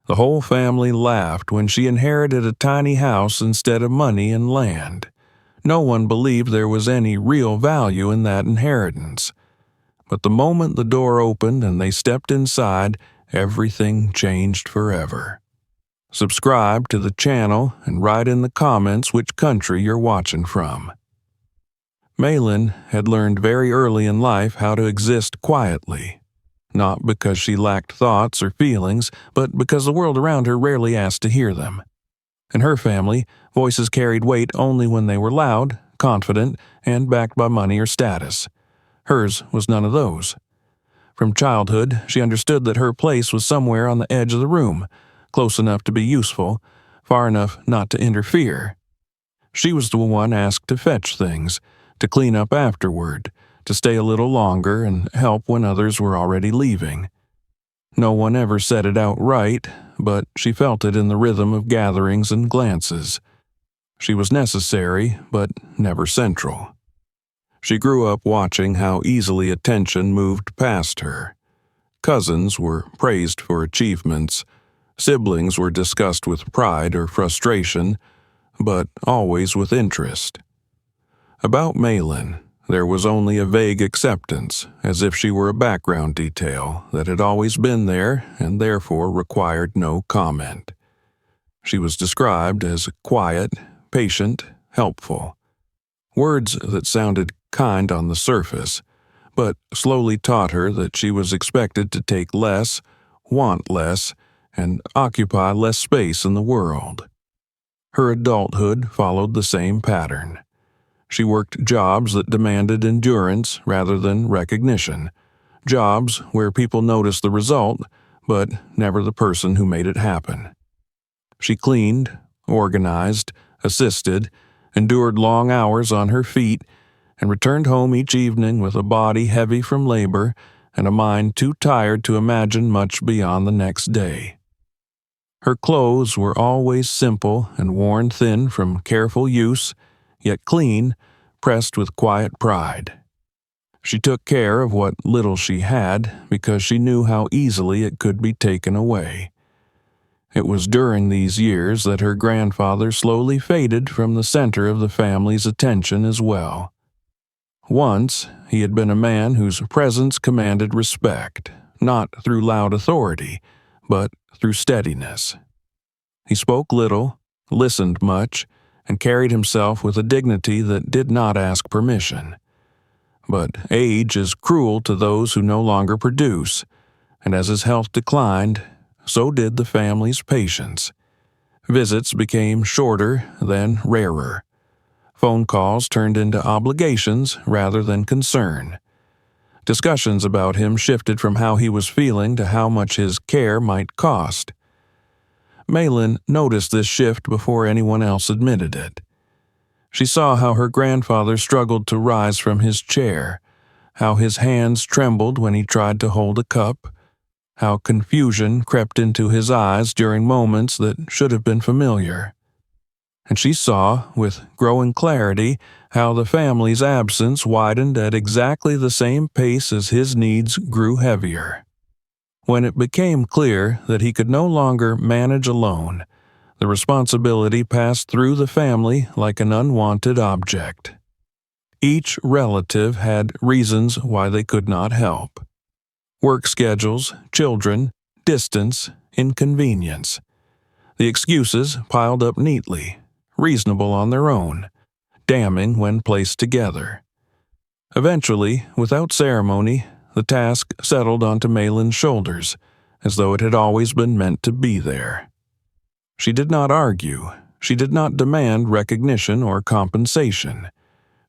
The whole family laughed when she inherited a tiny house instead of money and land. No one believed there was any real value in that inheritance. But the moment the door opened and they stepped inside, everything changed forever. Subscribe to the channel and write in the comments which country you're watching from. Malin had learned very early in life how to exist quietly. Not because she lacked thoughts or feelings, but because the world around her rarely asked to hear them. In her family, voices carried weight only when they were loud, confident, and backed by money or status. Hers was none of those. From childhood, she understood that her place was somewhere on the edge of the room, close enough to be useful, far enough not to interfere. She was the one asked to fetch things, to clean up afterward, to stay a little longer and help when others were already leaving. No one ever said it outright, but she felt it in the rhythm of gatherings and glances. She was necessary, but never central. She grew up watching how easily attention moved past her. Cousins were praised for achievements. Siblings were discussed with pride or frustration, but always with interest. About Malin, there was only a vague acceptance, as if she were a background detail that had always been there and therefore required no comment. She was described as quiet, patient, helpful. Words that sounded kind on the surface, but slowly taught her that she was expected to take less, want less, and occupy less space in the world. Her adulthood followed the same pattern. She worked jobs that demanded endurance rather than recognition, jobs where people noticed the result, but never the person who made it happen. She cleaned, organized, assisted, endured long hours on her feet, and returned home each evening with a body heavy from labor and a mind too tired to imagine much beyond the next day. Her clothes were always simple and worn thin from careful use, yet clean, pressed with quiet pride. She took care of what little she had because she knew how easily it could be taken away. It was during these years that her grandfather slowly faded from the center of the family's attention as well. Once, he had been a man whose presence commanded respect, not through loud authority, but through steadiness. He spoke little, listened much, and carried himself with a dignity that did not ask permission. But age is cruel to those who no longer produce, and as his health declined, so did the family's patience. Visits became shorter, then rarer. Phone calls turned into obligations rather than concern. Discussions about him shifted from how he was feeling to how much his care might cost. Malin noticed this shift before anyone else admitted it. She saw how her grandfather struggled to rise from his chair, how his hands trembled when he tried to hold a cup, how confusion crept into his eyes during moments that should have been familiar. And she saw, with growing clarity, how the family's absence widened at exactly the same pace as his needs grew heavier. When it became clear that he could no longer manage alone, the responsibility passed through the family like an unwanted object. Each relative had reasons why they could not help. Work schedules, children, distance, inconvenience. The excuses piled up neatly, reasonable on their own, damning when placed together. Eventually, without ceremony, the task settled onto Malin's shoulders, as though it had always been meant to be there. She did not argue. She did not demand recognition or compensation.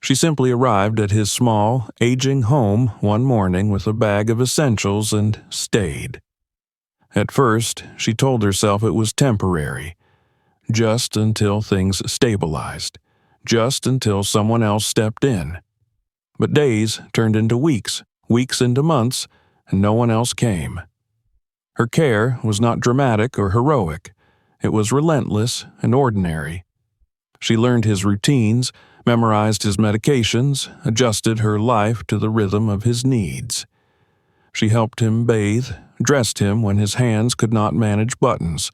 She simply arrived at his small, aging home one morning with a bag of essentials and stayed. At first, she told herself it was temporary, just until things stabilized, just until someone else stepped in. But days turned into weeks, weeks into months, and no one else came. Her care was not dramatic or heroic. It was relentless and ordinary. She learned his routines, memorized his medications, adjusted her life to the rhythm of his needs. She helped him bathe, dressed him when his hands could not manage buttons,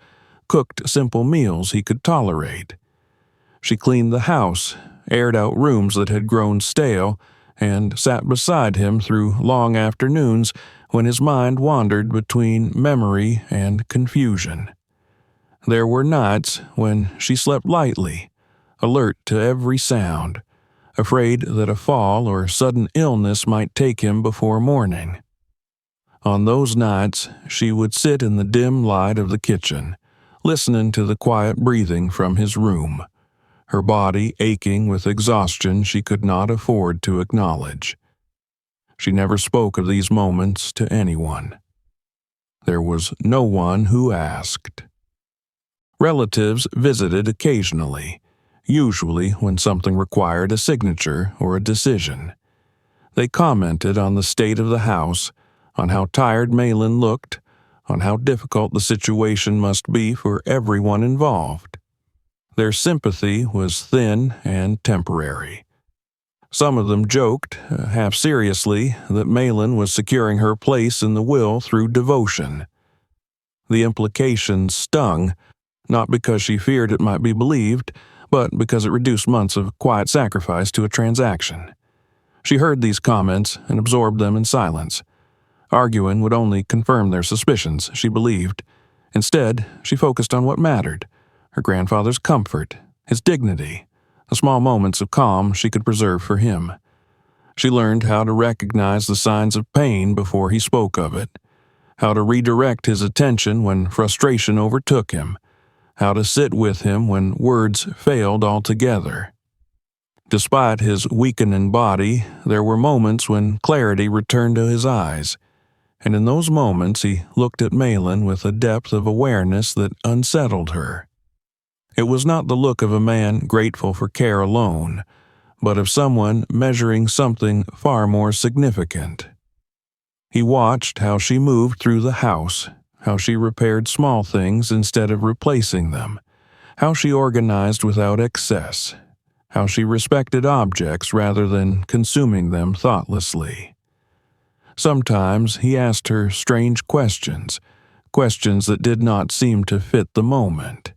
cooked simple meals he could tolerate. She cleaned the house, aired out rooms that had grown stale, and sat beside him through long afternoons when his mind wandered between memory and confusion. There were nights when she slept lightly, alert to every sound, afraid that a fall or sudden illness might take him before morning. On those nights, she would sit in the dim light of the kitchen, listening to the quiet breathing from his room, her body aching with exhaustion she could not afford to acknowledge. She never spoke of these moments to anyone. There was no one who asked. Relatives visited occasionally, usually when something required a signature or a decision. They commented on the state of the house, on how tired Malin looked, on how difficult the situation must be for everyone involved. Their sympathy was thin and temporary. Some of them joked, half seriously, that Malin was securing her place in the will through devotion. The implication stung, not because she feared it might be believed, but because it reduced months of quiet sacrifice to a transaction. She heard these comments and absorbed them in silence. Arguing would only confirm their suspicions, she believed. Instead, she focused on what mattered: her grandfather's comfort, his dignity, the small moments of calm she could preserve for him. She learned how to recognize the signs of pain before he spoke of it, how to redirect his attention when frustration overtook him, how to sit with him when words failed altogether. Despite his weakening body, there were moments when clarity returned to his eyes, and in those moments he looked at Malin with a depth of awareness that unsettled her. It was not the look of a man grateful for care alone, but of someone measuring something far more significant. He watched how she moved through the house, how she repaired small things instead of replacing them, how she organized without excess, how she respected objects rather than consuming them thoughtlessly. Sometimes he asked her strange questions, questions that did not seem to fit the moment.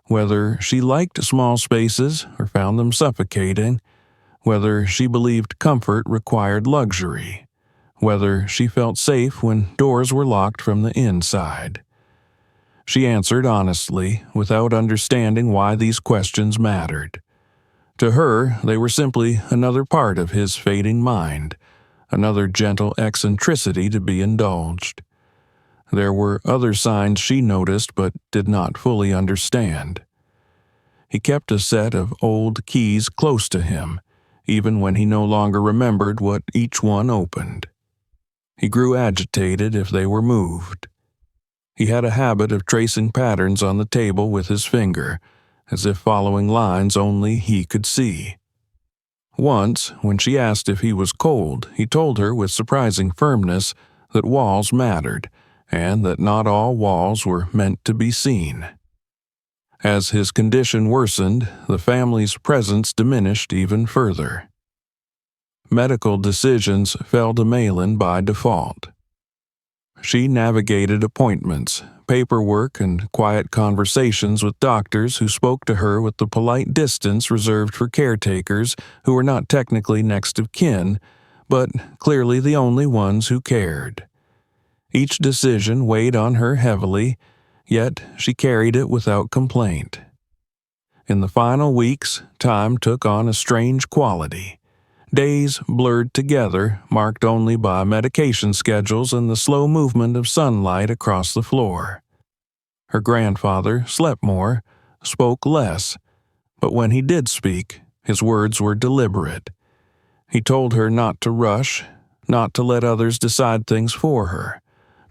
Whether she liked small spaces or found them suffocating, whether she believed comfort required luxury, whether she felt safe when doors were locked from the inside. She answered honestly, without understanding why these questions mattered. To her, they were simply another part of his fading mind, another gentle eccentricity to be indulged. There were other signs she noticed but did not fully understand. He kept a set of old keys close to him, even when he no longer remembered what each one opened. He grew agitated if they were moved. He had a habit of tracing patterns on the table with his finger, as if following lines only he could see. Once, when she asked if he was cold, he told her with surprising firmness that walls mattered, and that not all walls were meant to be seen. As his condition worsened, the family's presence diminished even further. Medical decisions fell to Malin by default. She navigated appointments, paperwork, and quiet conversations with doctors who spoke to her with the polite distance reserved for caretakers who were not technically next of kin, but clearly the only ones who cared. Each decision weighed on her heavily, yet she carried it without complaint. In the final weeks, time took on a strange quality. Days blurred together, marked only by medication schedules and the slow movement of sunlight across the floor. Her grandfather slept more, spoke less, but when he did speak, his words were deliberate. He told her not to rush, not to let others decide things for her,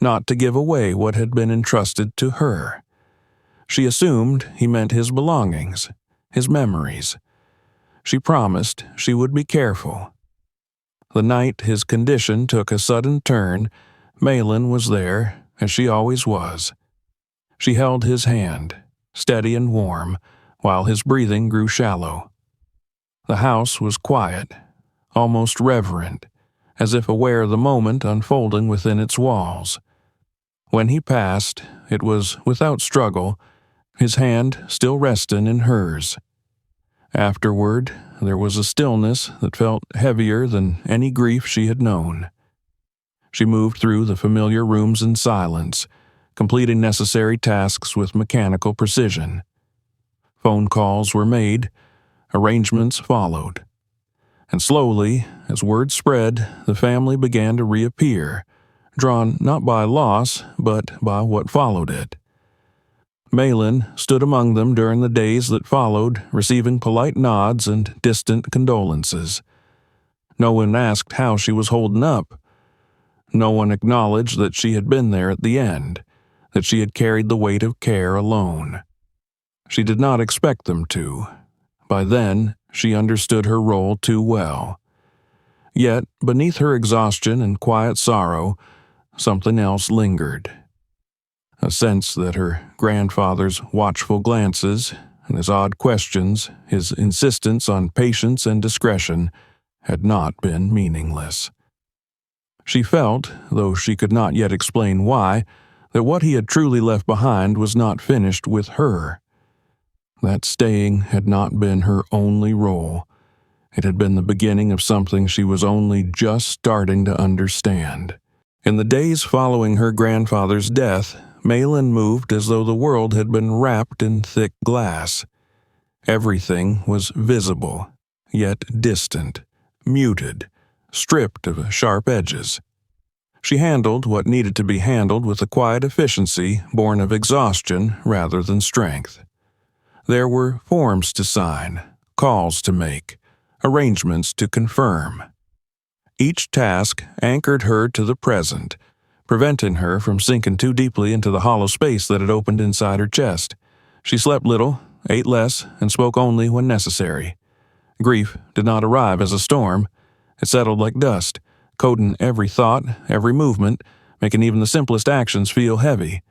not to give away what had been entrusted to her. She assumed he meant his belongings, his memories. She promised she would be careful. The night his condition took a sudden turn, Malin was there, as she always was. She held his hand, steady and warm, while his breathing grew shallow. The house was quiet, almost reverent, as if aware of the moment unfolding within its walls. When he passed, it was without struggle, his hand still resting in hers. Afterward, there was a stillness that felt heavier than any grief she had known. She moved through the familiar rooms in silence, completing necessary tasks with mechanical precision. Phone calls were made, arrangements followed. And slowly, as word spread, the family began to reappear, drawn not by loss, but by what followed it. Malin stood among them during the days that followed, receiving polite nods and distant condolences. No one asked how she was holding up. No one acknowledged that she had been there at the end, that she had carried the weight of care alone. She did not expect them to. By then, she understood her role too well. Yet, beneath her exhaustion and quiet sorrow, something else lingered. A sense that her grandfather's watchful glances and his odd questions, his insistence on patience and discretion, had not been meaningless. She felt, though she could not yet explain why, that what he had truly left behind was not finished with her. That staying had not been her only role. It had been the beginning of something she was only just starting to understand. In the days following her grandfather's death, Malin moved as though the world had been wrapped in thick glass. Everything was visible, yet distant, muted, stripped of sharp edges. She handled what needed to be handled with a quiet efficiency born of exhaustion rather than strength. There were forms to sign, calls to make, arrangements to confirm. Each task anchored her to the present, preventing her from sinking too deeply into the hollow space that had opened inside her chest. She slept little, ate less, and spoke only when necessary. Grief did not arrive as a storm. It settled like dust, coating every thought, every movement, making even the simplest actions feel heavy.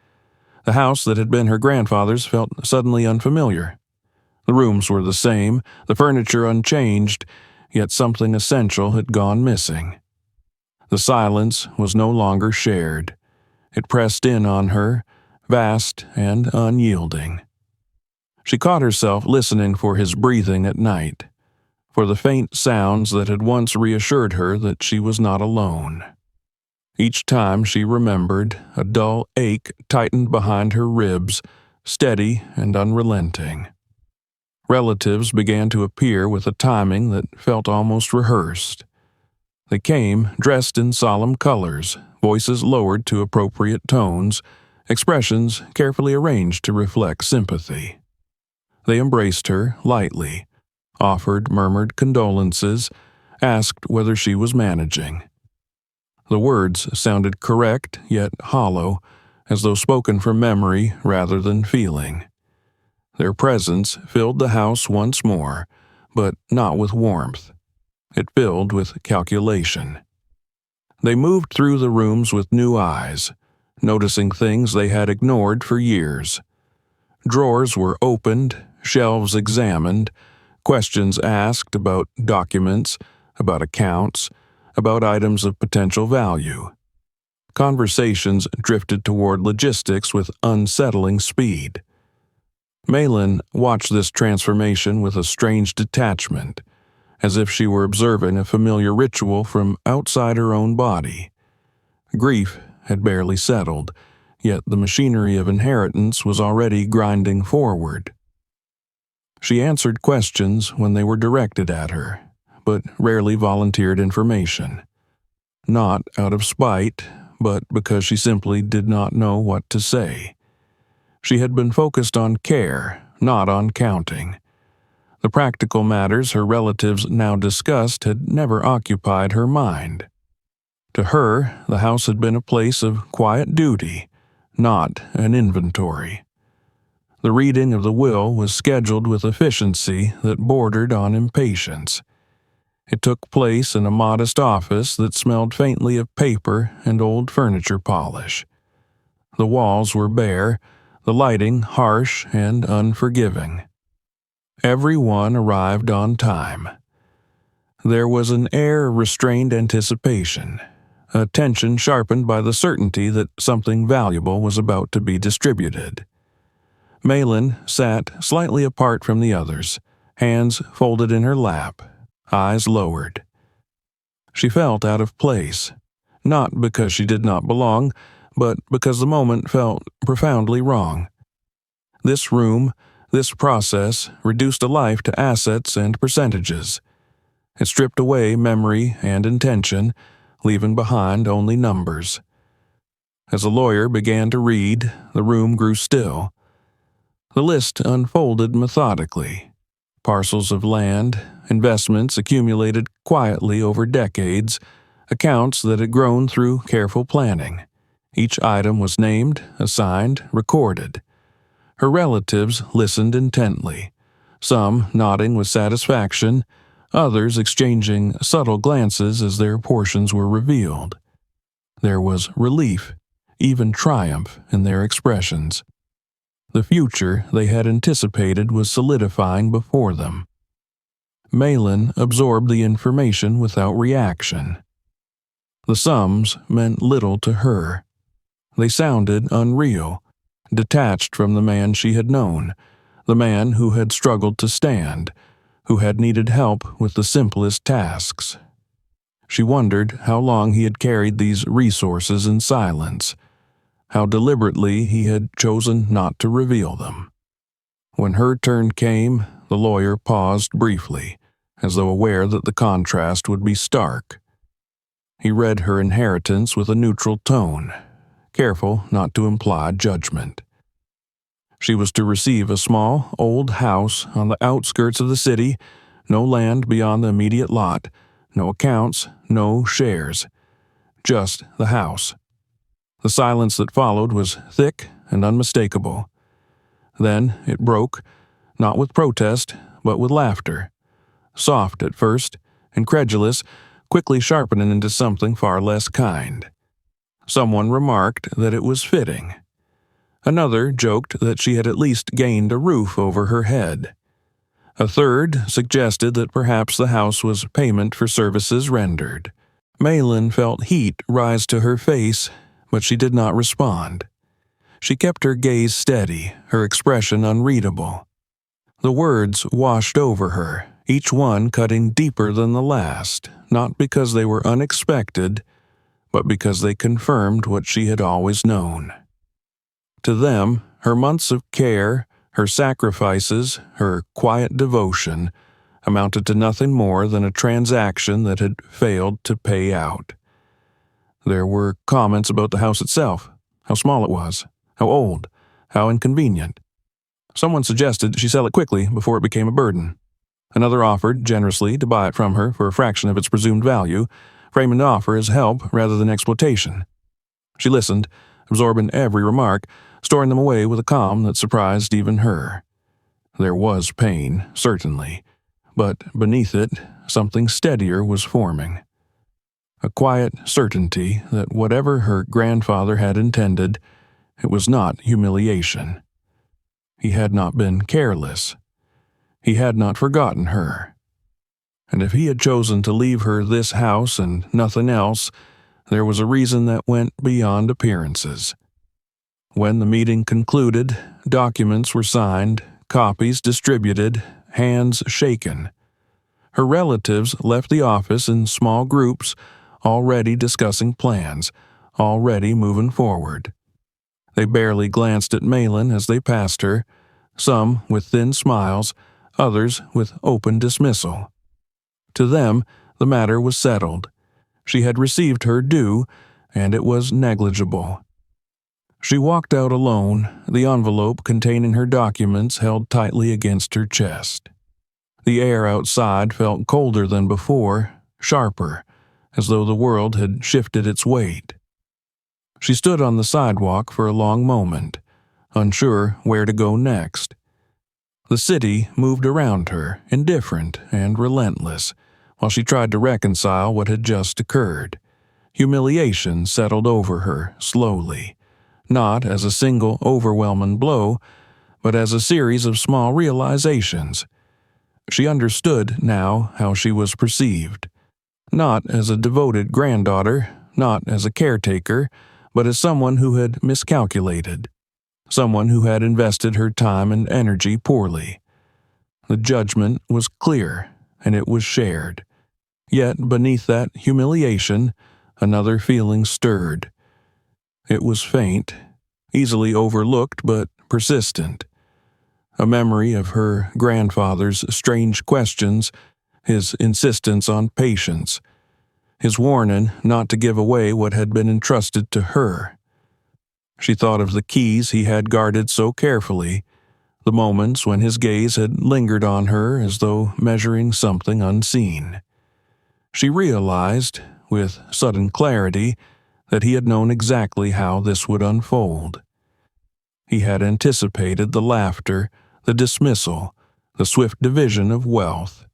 The house that had been her grandfather's felt suddenly unfamiliar. The rooms were the same, the furniture unchanged, yet something essential had gone missing. The silence was no longer shared. It pressed in on her, vast and unyielding. She caught herself listening for his breathing at night, for the faint sounds that had once reassured her that she was not alone. Each time she remembered, a dull ache tightened behind her ribs, steady and unrelenting. Relatives began to appear with a timing that felt almost rehearsed. They came dressed in solemn colors, voices lowered to appropriate tones, expressions carefully arranged to reflect sympathy. They embraced her lightly, offered murmured condolences, asked whether she was managing. The words sounded correct yet hollow, as though spoken from memory rather than feeling. Their presence filled the house once more, but not with warmth. It filled with calculation. They moved through the rooms with new eyes, noticing things they had ignored for years. Drawers were opened, shelves examined, questions asked about documents, about accounts, about items of potential value. Conversations drifted toward logistics with unsettling speed. Malin watched this transformation with a strange detachment, as if she were observing a familiar ritual from outside her own body. Grief had barely settled, yet the machinery of inheritance was already grinding forward. She answered questions when they were directed at her, but rarely volunteered information. Not out of spite, but because she simply did not know what to say. She had been focused on care, not on counting. The practical matters her relatives now discussed had never occupied her mind. To her, the house had been a place of quiet duty, not an inventory. The reading of the will was scheduled with efficiency that bordered on impatience. It took place in a modest office that smelled faintly of paper and old furniture polish. The walls were bare, the lighting harsh and unforgiving. Everyone arrived on time. There was an air of restrained anticipation, a tension sharpened by the certainty that something valuable was about to be distributed. Malin sat slightly apart from the others, hands folded in her lap, eyes lowered. She felt out of place, not because she did not belong, but because the moment felt profoundly wrong. This room, this process, reduced a life to assets and percentages. It stripped away memory and intention, leaving behind only numbers. As the lawyer began to read, the room grew still. The list unfolded methodically. Parcels of land, investments accumulated quietly over decades, accounts that had grown through careful planning. Each item was named, assigned, recorded. Her relatives listened intently, some nodding with satisfaction, others exchanging subtle glances as their portions were revealed. There was relief, even triumph, in their expressions. The future they had anticipated was solidifying before them. Malin absorbed the information without reaction. The sums meant little to her. They sounded unreal, detached from the man she had known, the man who had struggled to stand, who had needed help with the simplest tasks. She wondered how long he had carried these resources in silence, how deliberately he had chosen not to reveal them. When her turn came, the lawyer paused briefly, as though aware that the contrast would be stark. He read her inheritance with a neutral tone, careful not to imply judgment. She was to receive a small, old house on the outskirts of the city, no land beyond the immediate lot, no accounts, no shares. Just the house. The silence that followed was thick and unmistakable. Then it broke, not with protest, but with laughter. Soft at first, incredulous, quickly sharpening into something far less kind. Someone remarked that it was fitting. Another joked that she had at least gained a roof over her head. A third suggested that perhaps the house was payment for services rendered. Malin felt heat rise to her face, but she did not respond. She kept her gaze steady, her expression unreadable. The words washed over her, each one cutting deeper than the last, not because they were unexpected, but because they confirmed what she had always known. To them, her months of care, her sacrifices, her quiet devotion, amounted to nothing more than a transaction that had failed to pay out. There were comments about the house itself, how small it was, how old, how inconvenient. Someone suggested she sell it quickly before it became a burden. Another offered generously to buy it from her for a fraction of its presumed value, framing the offer as help rather than exploitation. She listened, absorbing every remark, storing them away with a calm that surprised even her. There was pain, certainly, but beneath it, something steadier was forming. A quiet certainty that whatever her grandfather had intended, it was not humiliation. He had not been careless. He had not forgotten her. And if he had chosen to leave her this house and nothing else, there was a reason that went beyond appearances. When the meeting concluded, documents were signed, copies distributed, hands shaken. Her relatives left the office in small groups, already discussing plans, already moving forward. They barely glanced at Malin as they passed her, some with thin smiles, others with open dismissal. To them, the matter was settled. She had received her due, and it was negligible. She walked out alone, the envelope containing her documents held tightly against her chest. The air outside felt colder than before, sharper, as though the world had shifted its weight. She stood on the sidewalk for a long moment, unsure where to go next. The city moved around her, indifferent and relentless, while she tried to reconcile what had just occurred. Humiliation settled over her, slowly, not as a single overwhelming blow, but as a series of small realizations. She understood now how she was perceived, not as a devoted granddaughter, not as a caretaker, but as someone who had miscalculated, someone who had invested her time and energy poorly. The judgment was clear, and it was shared. Yet beneath that humiliation, another feeling stirred. It was faint, easily overlooked but persistent. A memory of her grandfather's strange questions, his insistence on patience, his warning not to give away what had been entrusted to her. She thought of the keys he had guarded so carefully, the moments when his gaze had lingered on her as though measuring something unseen. She realized, with sudden clarity, that he had known exactly how this would unfold. He had anticipated the laughter, the dismissal, the swift division of wealth.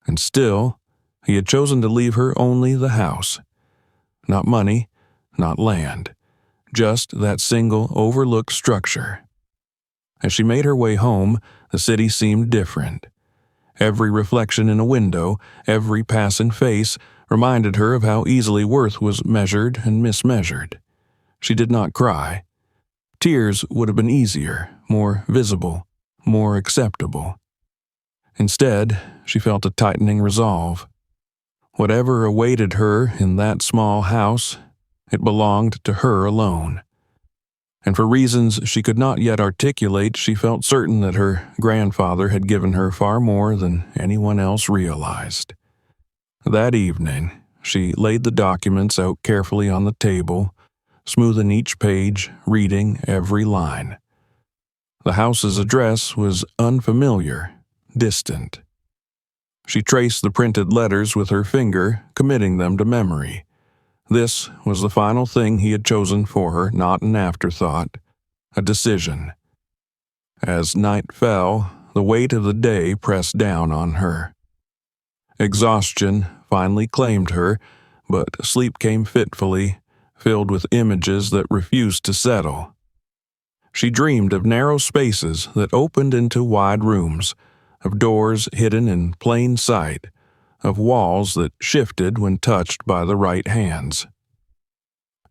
And still, he had chosen to leave her only the house. Not money, not land, just that single overlooked structure. As she made her way home, the city seemed different. Every reflection in a window, every passing face, reminded her of how easily worth was measured and mismeasured. She did not cry. Tears would have been easier, more visible, more acceptable. Instead, she felt a tightening resolve. Whatever awaited her in that small house, it belonged to her alone. And for reasons she could not yet articulate, she felt certain that her grandfather had given her far more than anyone else realized. That evening, she laid the documents out carefully on the table, smoothing each page, reading every line. The house's address was unfamiliar, distant. She traced the printed letters with her finger, committing them to memory. This was the final thing he had chosen for her, not an afterthought, a decision. As night fell, the weight of the day pressed down on her. Exhaustion finally claimed her, but sleep came fitfully, filled with images that refused to settle. She dreamed of narrow spaces that opened into wide rooms, of doors hidden in plain sight, of walls that shifted when touched by the right hands.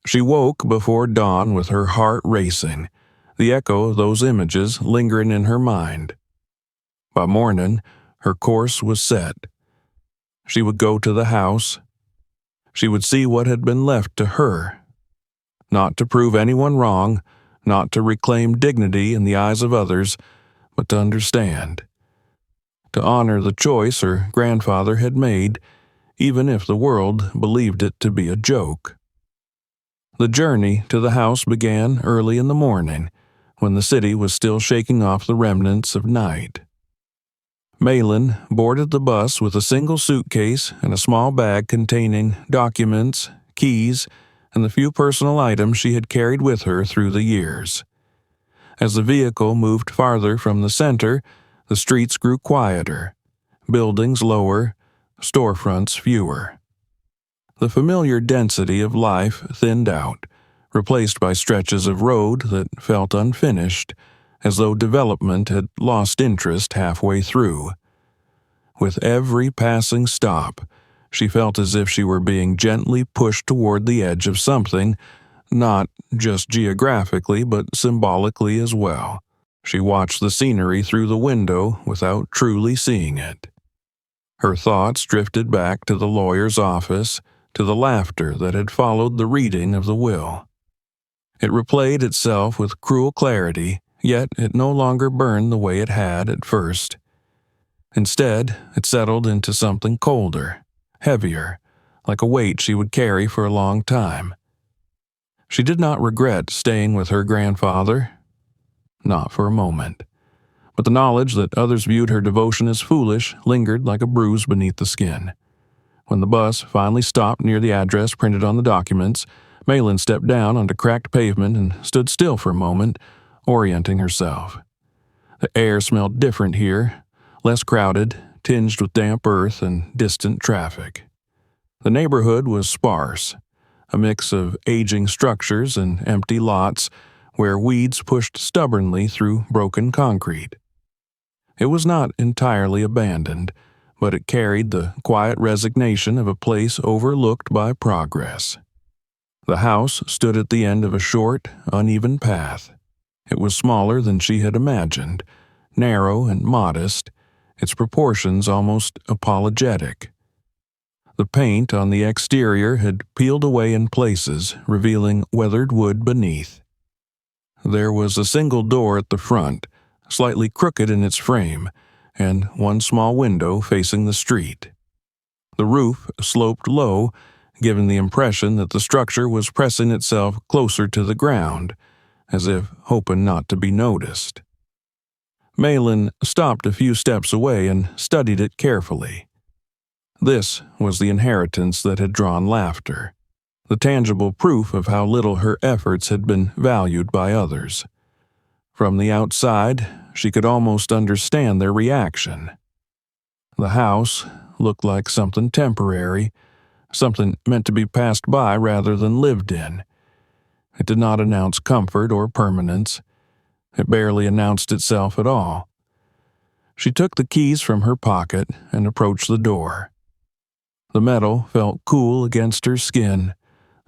She woke before dawn with her heart racing, the echo of those images lingering in her mind. By morning, her course was set. She would go to the house. She would see what had been left to her. Not to prove anyone wrong, not to reclaim dignity in the eyes of others, but to understand. To honor the choice her grandfather had made, even if the world believed it to be a joke. The journey to the house began early in the morning, when the city was still shaking off the remnants of night. Malin boarded the bus with a single suitcase and a small bag containing documents, keys, and the few personal items she had carried with her through the years. As the vehicle moved farther from the center, the streets grew quieter, buildings lower, storefronts fewer. The familiar density of life thinned out, replaced by stretches of road that felt unfinished, as though development had lost interest halfway through. With every passing stop, she felt as if she were being gently pushed toward the edge of something, not just geographically but symbolically as well. She watched the scenery through the window without truly seeing it. Her thoughts drifted back to the lawyer's office, to the laughter that had followed the reading of the will. It replayed itself with cruel clarity, yet it no longer burned the way it had at first. Instead, it settled into something colder, heavier, like a weight she would carry for a long time. She did not regret staying with her grandfather, not for a moment. But the knowledge that others viewed her devotion as foolish lingered like a bruise beneath the skin. When the bus finally stopped near the address printed on the documents, Malin stepped down onto cracked pavement and stood still for a moment, orienting herself. The air smelled different here, less crowded, tinged with damp earth and distant traffic. The neighborhood was sparse, a mix of aging structures and empty lots where weeds pushed stubbornly through broken concrete. It was not entirely abandoned, but it carried the quiet resignation of a place overlooked by progress. The house stood at the end of a short, uneven path. It was smaller than she had imagined, narrow and modest, its proportions almost apologetic. The paint on the exterior had peeled away in places, revealing weathered wood beneath. There was a single door at the front, slightly crooked in its frame, and one small window facing the street. The roof sloped low, giving the impression that the structure was pressing itself closer to the ground, as if hoping not to be noticed. Malin stopped a few steps away and studied it carefully. This was the inheritance that had drawn laughter, the tangible proof of how little her efforts had been valued by others. From the outside, she could almost understand their reaction. The house looked like something temporary, something meant to be passed by rather than lived in. It did not announce comfort or permanence. It barely announced itself at all. She took the keys from her pocket and approached the door. The metal felt cool against her skin,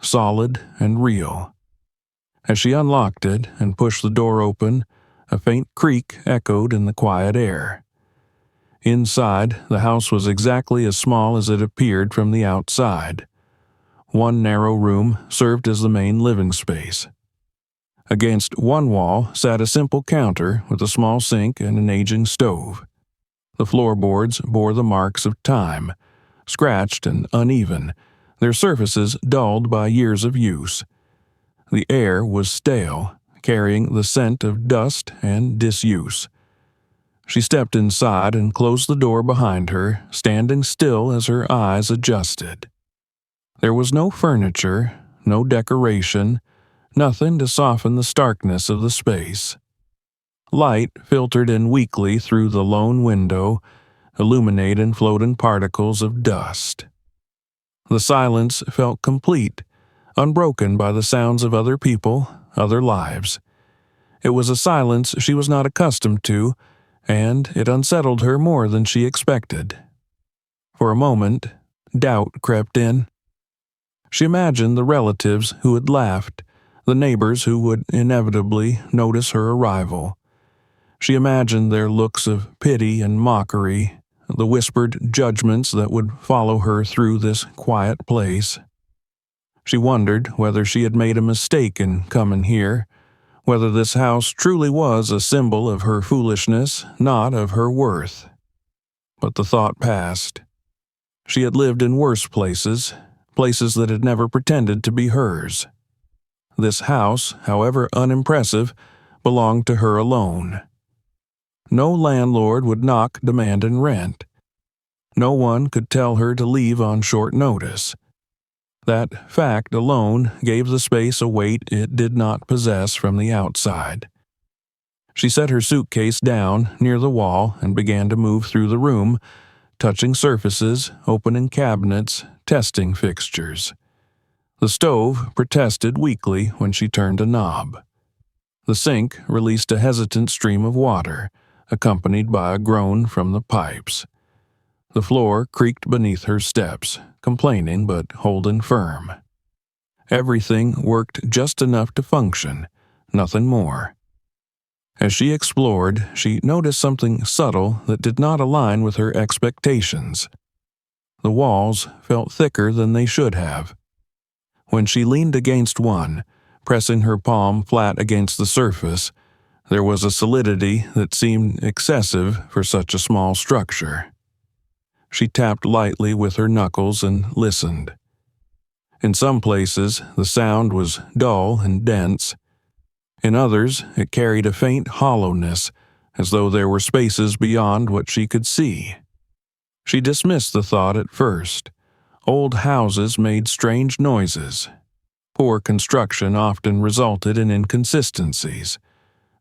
solid and real. As she unlocked it and pushed the door open, a faint creak echoed in the quiet air. Inside, the house was exactly as small as it appeared from the outside. One narrow room served as the main living space. Against one wall sat a simple counter with a small sink and an aging stove. The floorboards bore the marks of time, scratched and uneven, their surfaces dulled by years of use. The air was stale, carrying the scent of dust and disuse. She stepped inside and closed the door behind her, standing still as her eyes adjusted. There was no furniture, no decoration, nothing to soften the starkness of the space. Light filtered in weakly through the lone window, illuminating floating particles of dust. The silence felt complete, unbroken by the sounds of other people, other lives. It was a silence she was not accustomed to, and it unsettled her more than she expected. For a moment, doubt crept in. She imagined the relatives who had laughed, the neighbors who would inevitably notice her arrival. She imagined their looks of pity and mockery, the whispered judgments that would follow her through this quiet place. She wondered whether she had made a mistake in coming here, whether this house truly was a symbol of her foolishness, not of her worth. But the thought passed. She had lived in worse places, places that had never pretended to be hers. This house, however unimpressive, belonged to her alone. No landlord would knock demanding rent. No one could tell her to leave on short notice. That fact alone gave the space a weight it did not possess from the outside. She set her suitcase down near the wall and began to move through the room, touching surfaces, opening cabinets, testing fixtures. The stove protested weakly when she turned a knob. The sink released a hesitant stream of water, accompanied by a groan from the pipes. The floor creaked beneath her steps, complaining but holding firm. Everything worked just enough to function, nothing more. As she explored, she noticed something subtle that did not align with her expectations. The walls felt thicker than they should have. When she leaned against one, pressing her palm flat against the surface, there was a solidity that seemed excessive for such a small structure. She tapped lightly with her knuckles and listened. In some places, the sound was dull and dense. In others, it carried a faint hollowness, as though there were spaces beyond what she could see. She dismissed the thought at first. Old houses made strange noises. Poor construction often resulted in inconsistencies.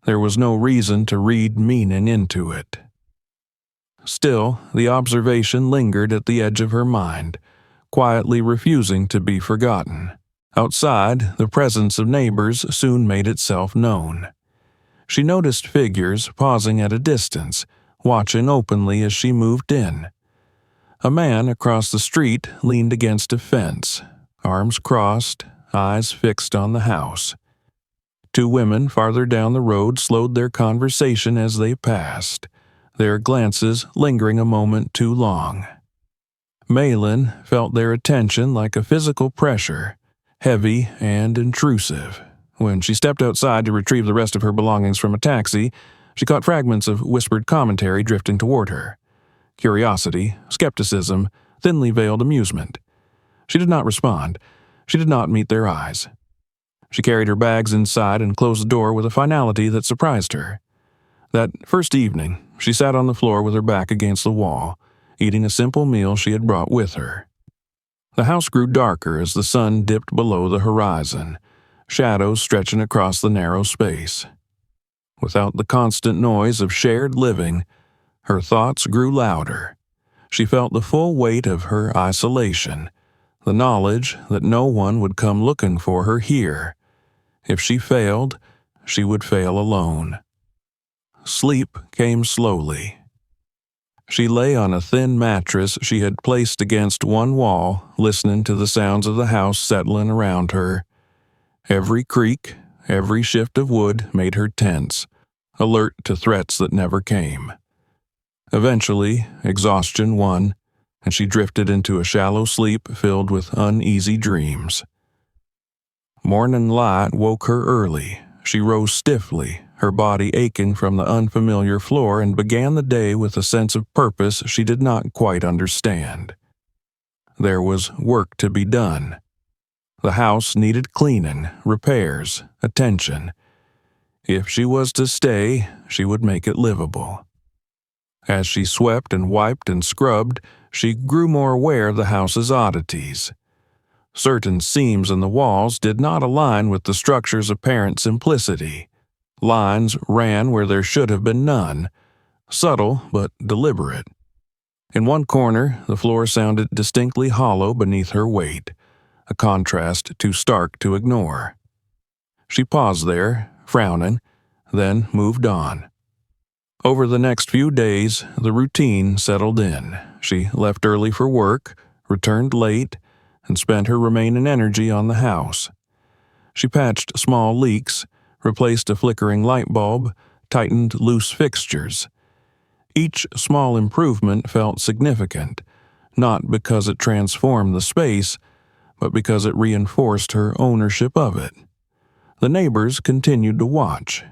There was no reason to read meaning into it. Still, the observation lingered at the edge of her mind, quietly refusing to be forgotten. Outside, the presence of neighbors soon made itself known. She noticed figures pausing at a distance, watching openly as she moved in. A man across the street leaned against a fence, arms crossed, eyes fixed on the house. Two women farther down the road slowed their conversation as they passed, their glances lingering a moment too long. Malin felt their attention like a physical pressure, heavy and intrusive. When she stepped outside to retrieve the rest of her belongings from a taxi, she caught fragments of whispered commentary drifting toward her. Curiosity, skepticism, thinly veiled amusement. She did not respond. She did not meet their eyes. She carried her bags inside and closed the door with a finality that surprised her. That first evening, she sat on the floor with her back against the wall, eating a simple meal she had brought with her. The house grew darker as the sun dipped below the horizon, shadows stretching across the narrow space. Without the constant noise of shared living, her thoughts grew louder. She felt the full weight of her isolation, the knowledge that no one would come looking for her here. If she failed, she would fail alone. Sleep came slowly. She lay on a thin mattress she had placed against one wall, listening to the sounds of the house settling around her. Every creak, every shift of wood made her tense, alert to threats that never came. Eventually, exhaustion won, and she drifted into a shallow sleep filled with uneasy dreams. Morning light woke her early. She rose stiffly, her body aching from the unfamiliar floor, and began the day with a sense of purpose she did not quite understand. There was work to be done. The house needed cleaning, repairs, attention. If she was to stay, she would make it livable. As she swept and wiped and scrubbed, she grew more aware of the house's oddities. Certain seams in the walls did not align with the structure's apparent simplicity. Lines ran where there should have been none, subtle but deliberate. In one corner, the floor sounded distinctly hollow beneath her weight, a contrast too stark to ignore. She paused there, frowning, then moved on. Over the next few days, the routine settled in. She left early for work, returned late, and spent her remaining energy on the house. She patched small leaks, replaced a flickering light bulb, tightened loose fixtures. Each small improvement felt significant, not because it transformed the space, but because it reinforced her ownership of it. The neighbors continued to watch.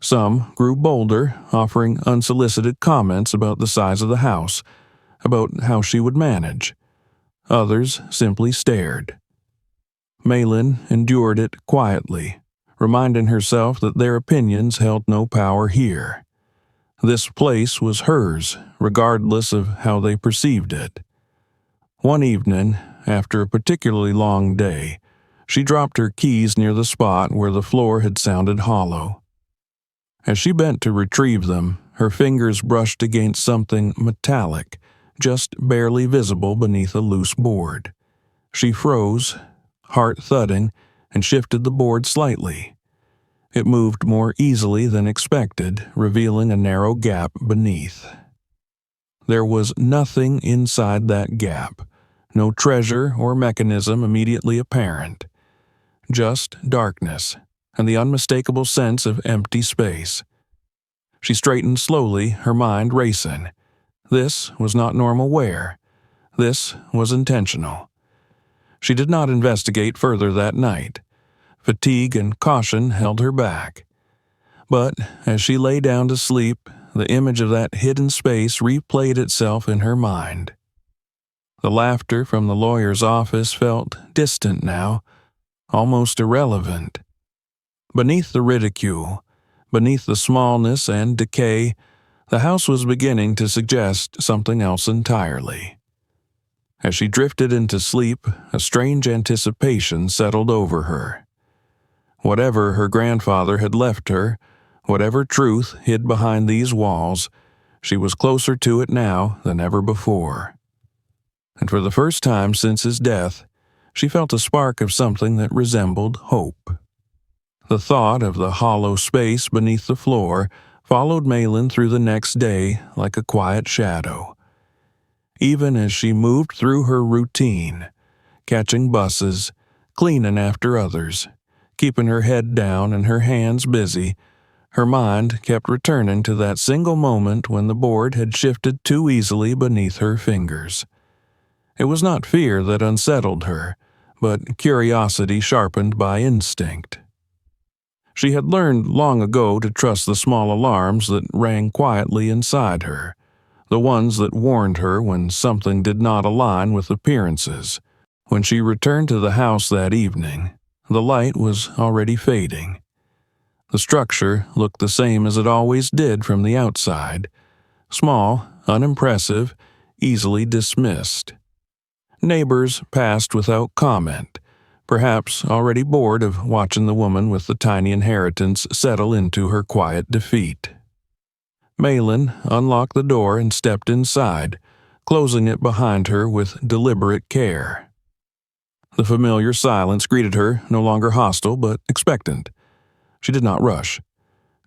Some grew bolder, offering unsolicited comments about the size of the house, about how she would manage. Others simply stared. Malin endured it quietly, reminding herself that their opinions held no power here. This place was hers, regardless of how they perceived it. One evening, after a particularly long day, she dropped her keys near the spot where the floor had sounded hollow. As she bent to retrieve them, her fingers brushed against something metallic, just barely visible beneath a loose board. She froze, heart thudding, and shifted the board slightly. It moved more easily than expected, revealing a narrow gap beneath. There was nothing inside that gap, no treasure or mechanism immediately apparent. Just darkness, and the unmistakable sense of empty space. She straightened slowly, her mind racing. This was not normal wear. This was intentional. She did not investigate further that night. Fatigue and caution held her back. But as she lay down to sleep, the image of that hidden space replayed itself in her mind. The laughter from the lawyer's office felt distant now, almost irrelevant. Beneath the ridicule, beneath the smallness and decay, the house was beginning to suggest something else entirely. As she drifted into sleep, a strange anticipation settled over her. Whatever her grandfather had left her, whatever truth hid behind these walls, she was closer to it now than ever before. And for the first time since his death, she felt a spark of something that resembled hope. The thought of the hollow space beneath the floor followed Malin through the next day like a quiet shadow. Even as she moved through her routine, catching buses, cleaning after others, keeping her head down and her hands busy. Her mind kept returning to that single moment when the board had shifted too easily beneath her fingers. It was not fear that unsettled her, but curiosity sharpened by instinct. She had learned long ago to trust the small alarms that rang quietly inside her, the ones that warned her when something did not align with appearances. When she returned to the house that evening, the light was already fading. The structure looked the same as it always did from the outside, small, unimpressive, easily dismissed. Neighbors passed without comment, perhaps already bored of watching the woman with the tiny inheritance settle into her quiet defeat. Malin unlocked the door and stepped inside, closing it behind her with deliberate care. The familiar silence greeted her, no longer hostile but expectant. She did not rush.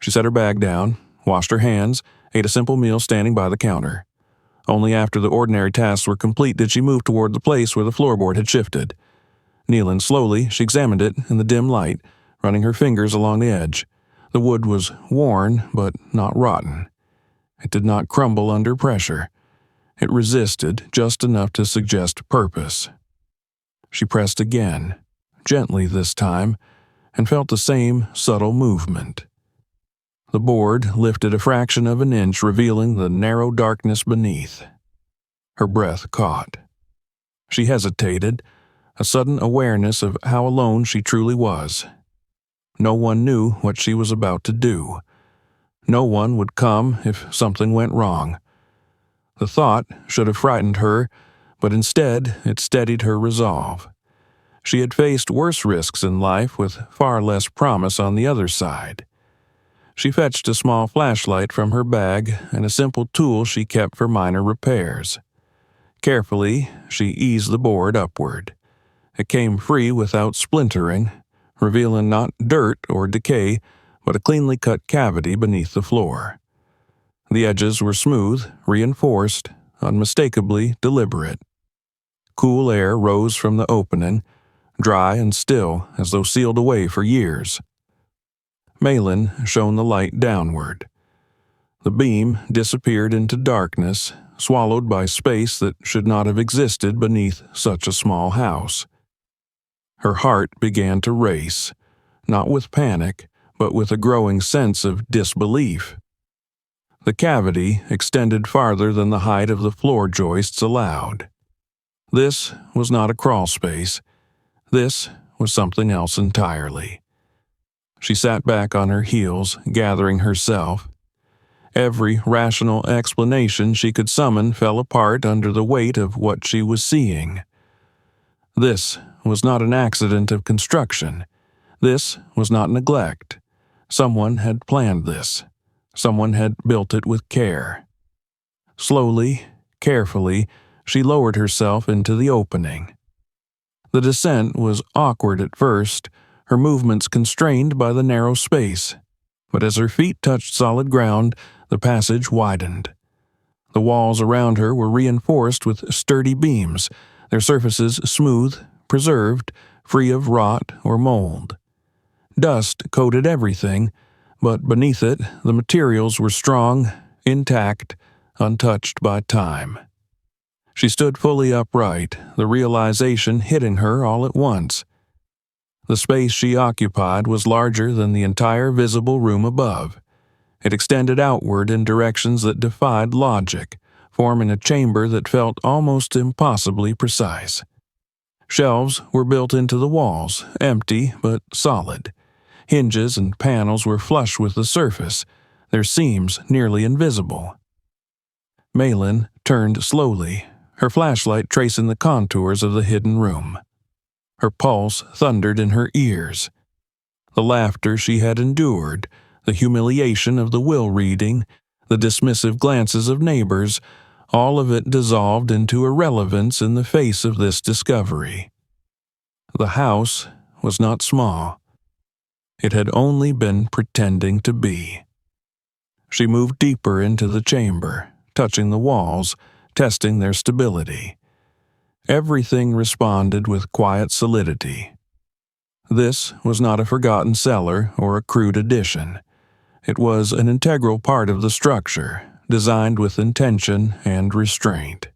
She set her bag down, washed her hands, ate a simple meal standing by the counter. Only after the ordinary tasks were complete did she move toward the place where the floorboard had shifted. Kneeling slowly, she examined it in the dim light, running her fingers along the edge. The wood was worn, but not rotten. It did not crumble under pressure. It resisted just enough to suggest purpose. She pressed again, gently this time, and felt the same subtle movement. The board lifted a fraction of an inch, revealing the narrow darkness beneath. Her breath caught. She hesitated, a sudden awareness of how alone she truly was. No one knew what she was about to do. No one would come if something went wrong. The thought should have frightened her, but instead it steadied her resolve. She had faced worse risks in life with far less promise on the other side. She fetched a small flashlight from her bag and a simple tool she kept for minor repairs. Carefully, she eased the board upward. It came free without splintering, revealing not dirt or decay, but a cleanly cut cavity beneath the floor. The edges were smooth, reinforced, unmistakably deliberate. Cool air rose from the opening, dry and still as though sealed away for years. Malin shone the light downward. The beam disappeared into darkness, swallowed by space that should not have existed beneath such a small house. Her heart began to race, not with panic, but with a growing sense of disbelief. The cavity extended farther than the height of the floor joists allowed. This was not a crawl space. This was something else entirely. She sat back on her heels, gathering herself. Every rational explanation she could summon fell apart under the weight of what she was seeing. This was not an accident of construction. This was not neglect. Someone had planned this. Someone had built it with care. Slowly, carefully, she lowered herself into the opening. The descent was awkward at first, her movements constrained by the narrow space, but as her feet touched solid ground, the passage widened. The walls around her were reinforced with sturdy beams, their surfaces smooth, preserved, free of rot or mold. Dust coated everything, but beneath it the materials were strong, intact, untouched by time. She stood fully upright, the realization hitting her all at once. The space she occupied was larger than the entire visible room above. It extended outward in directions that defied logic, forming a chamber that felt almost impossibly precise. Shelves were built into the walls, empty but solid. Hinges and panels were flush with the surface, their seams nearly invisible. Malin turned slowly, her flashlight tracing the contours of the hidden room. Her pulse thundered in her ears. The laughter she had endured, the humiliation of the will reading, the dismissive glances of neighbors, all of it dissolved into irrelevance in the face of this discovery. The house was not small. It had only been pretending to be. She moved deeper into the chamber, touching the walls, testing their stability. Everything responded with quiet solidity. This was not a forgotten cellar or a crude addition. It was an integral part of the structure, designed with intention and restraint.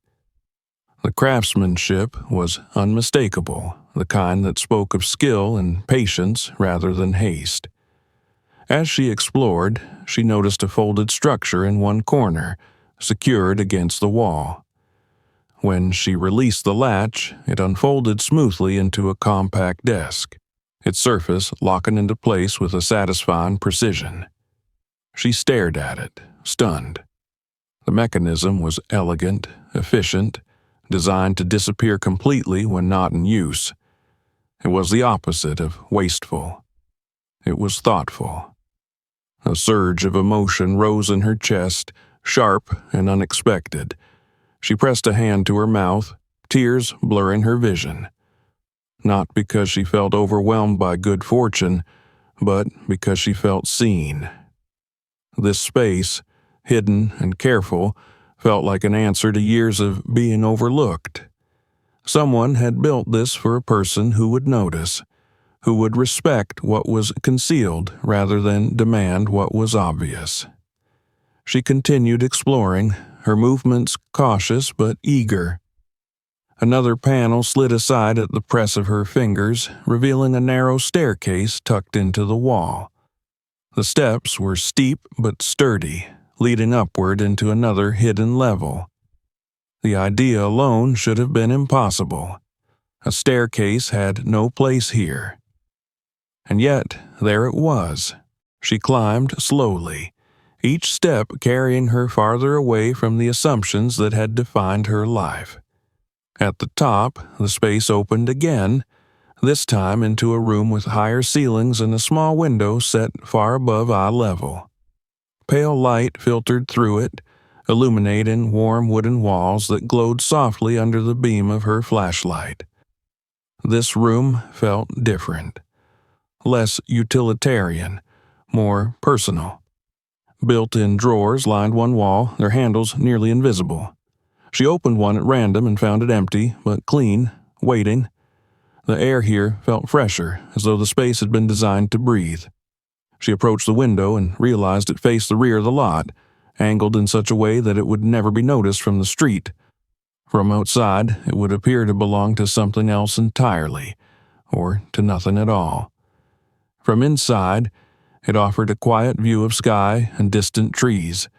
The craftsmanship was unmistakable, the kind that spoke of skill and patience rather than haste. As she explored, she noticed a folded structure in one corner, secured against the wall. When she released the latch, it unfolded smoothly into a compact desk, its surface locking into place with a satisfying precision. She stared at it, stunned. The mechanism was elegant, efficient, designed to disappear completely when not in use. It was the opposite of wasteful. It was thoughtful. A surge of emotion rose in her chest, sharp and unexpected. She pressed a hand to her mouth, tears blurring her vision. Not because she felt overwhelmed by good fortune, but because she felt seen. This space, hidden and careful, felt like an answer to years of being overlooked. Someone had built this for a person who would notice, who would respect what was concealed rather than demand what was obvious. She continued exploring, her movements cautious but eager. Another panel slid aside at the press of her fingers, revealing a narrow staircase tucked into the wall. The steps were steep but sturdy, leading upward into another hidden level. The idea alone should have been impossible. A staircase had no place here. And yet, there it was. She climbed slowly, each step carrying her farther away from the assumptions that had defined her life. At the top, the space opened again, this time into a room with higher ceilings and a small window set far above eye level. Pale light filtered through it, illuminating warm wooden walls that glowed softly under the beam of her flashlight. This room felt different. Less utilitarian, more personal. Built-in drawers lined one wall, their handles nearly invisible. She opened one at random and found it empty, but clean, waiting. The air here felt fresher, as though the space had been designed to breathe. She approached the window and realized it faced the rear of the lot, angled in such a way that it would never be noticed from the street. From outside, it would appear to belong to something else entirely, or to nothing at all. From inside, it offered a quiet view of sky and distant trees,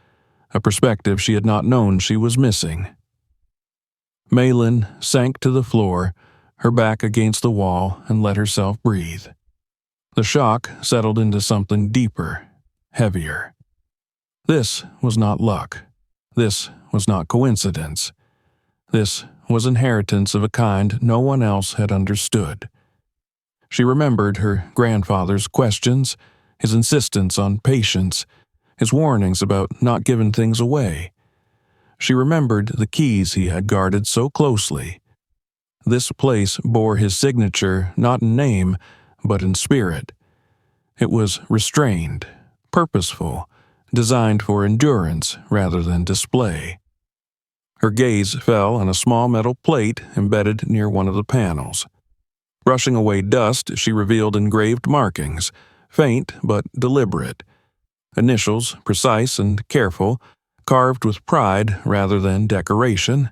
a perspective she had not known she was missing. Malin sank to the floor, her back against the wall, and let herself breathe. The shock settled into something deeper, heavier. This was not luck. This was not coincidence. This was inheritance of a kind no one else had understood. She remembered her grandfather's questions, his insistence on patience, his warnings about not giving things away. She remembered the keys he had guarded so closely. This place bore his signature not in name, but in spirit. It was restrained, purposeful, designed for endurance rather than display. Her gaze fell on a small metal plate embedded near one of the panels. Brushing away dust, she revealed engraved markings, faint but deliberate. Initials, precise and careful, carved with pride rather than decoration.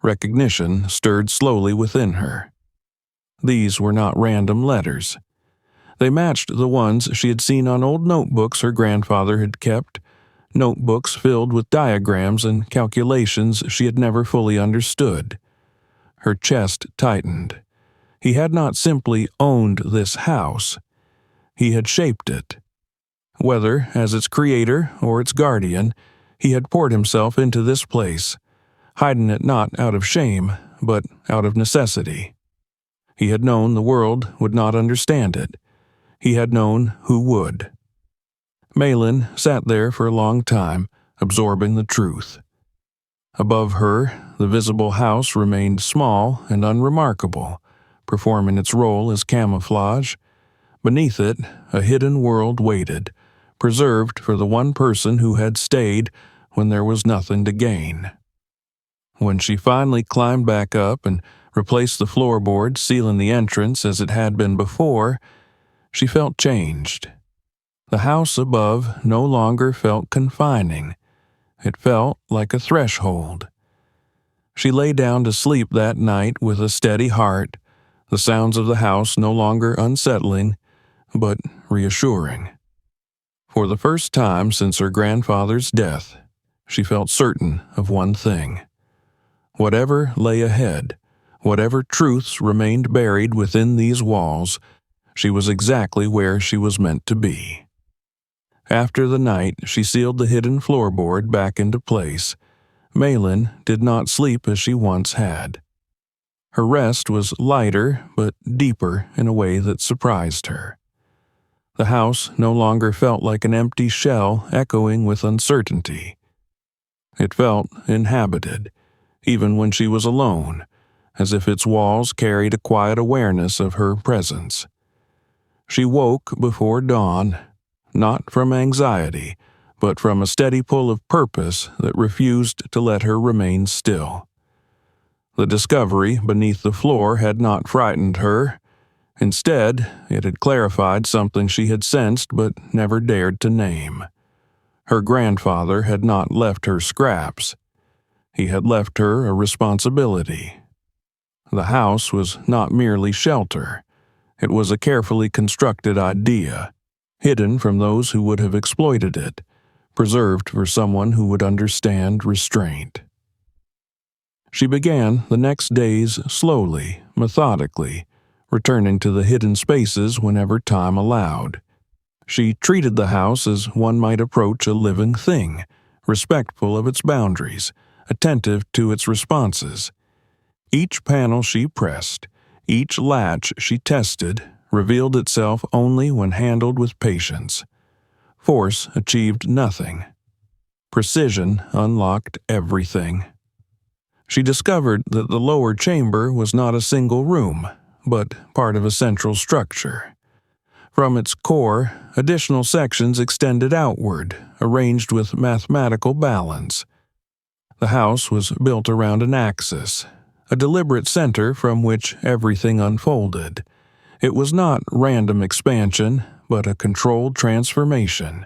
Recognition stirred slowly within her. These were not random letters. They matched the ones she had seen on old notebooks her grandfather had kept, notebooks filled with diagrams and calculations she had never fully understood. Her chest tightened. He had not simply owned this house. He had shaped it. Whether as its creator or its guardian, he had poured himself into this place, hiding it not out of shame, but out of necessity. He had known the world would not understand it. He had known who would. Malin sat there for a long time, absorbing the truth. Above her, the visible house remained small and unremarkable, performing its role as camouflage. Beneath it, a hidden world waited, preserved for the one person who had stayed when there was nothing to gain. When she finally climbed back up and replaced the floorboard sealing the entrance as it had been before, she felt changed. The house above no longer felt confining. It felt like a threshold. She lay down to sleep that night with a steady heart, the sounds of the house no longer unsettling, but reassuring. For the first time since her grandfather's death, she felt certain of one thing. Whatever lay ahead, whatever truths remained buried within these walls, she was exactly where she was meant to be. After the night she sealed the hidden floorboard back into place, Malin did not sleep as she once had. Her rest was lighter but deeper in a way that surprised her. The house no longer felt like an empty shell echoing with uncertainty. It felt inhabited, even when she was alone, as if its walls carried a quiet awareness of her presence. She woke before dawn, not from anxiety, but from a steady pull of purpose that refused to let her remain still. The discovery beneath the floor had not frightened her. Instead, it had clarified something she had sensed but never dared to name. Her grandfather had not left her scraps. He had left her a responsibility. The house was not merely shelter. It was a carefully constructed idea, hidden from those who would have exploited it, preserved for someone who would understand restraint. She began the next days slowly, methodically, returning to the hidden spaces whenever time allowed. She treated the house as one might approach a living thing, respectful of its boundaries, attentive to its responses. Each panel she pressed, each latch she tested, revealed itself only when handled with patience. Force achieved nothing. Precision unlocked everything. She discovered that the lower chamber was not a single room, but part of a central structure. From its core, additional sections extended outward, arranged with mathematical balance. The house was built around an axis, a deliberate center from which everything unfolded. It was not random expansion, but a controlled transformation,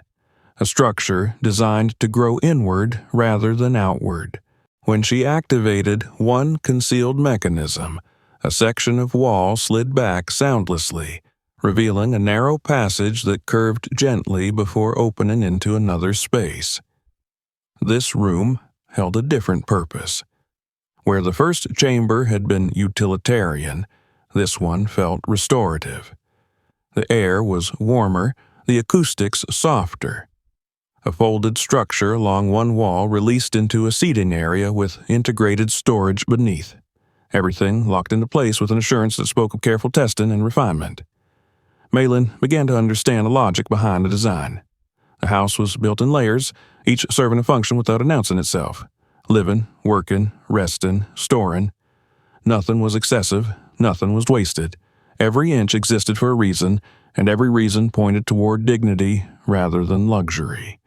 a structure designed to grow inward rather than outward. When she activated one concealed mechanism, a section of wall slid back soundlessly, revealing a narrow passage that curved gently before opening into another space. This room held a different purpose. Where the first chamber had been utilitarian, this one felt restorative. The air was warmer, the acoustics softer. A folded structure along one wall released into a seating area with integrated storage beneath. Everything locked into place with an assurance that spoke of careful testing and refinement. Malin began to understand the logic behind the design. The house was built in layers, each serving a function without announcing itself. Living, working, resting, storing. Nothing was excessive, nothing was wasted. Every inch existed for a reason, and every reason pointed toward dignity rather than luxury.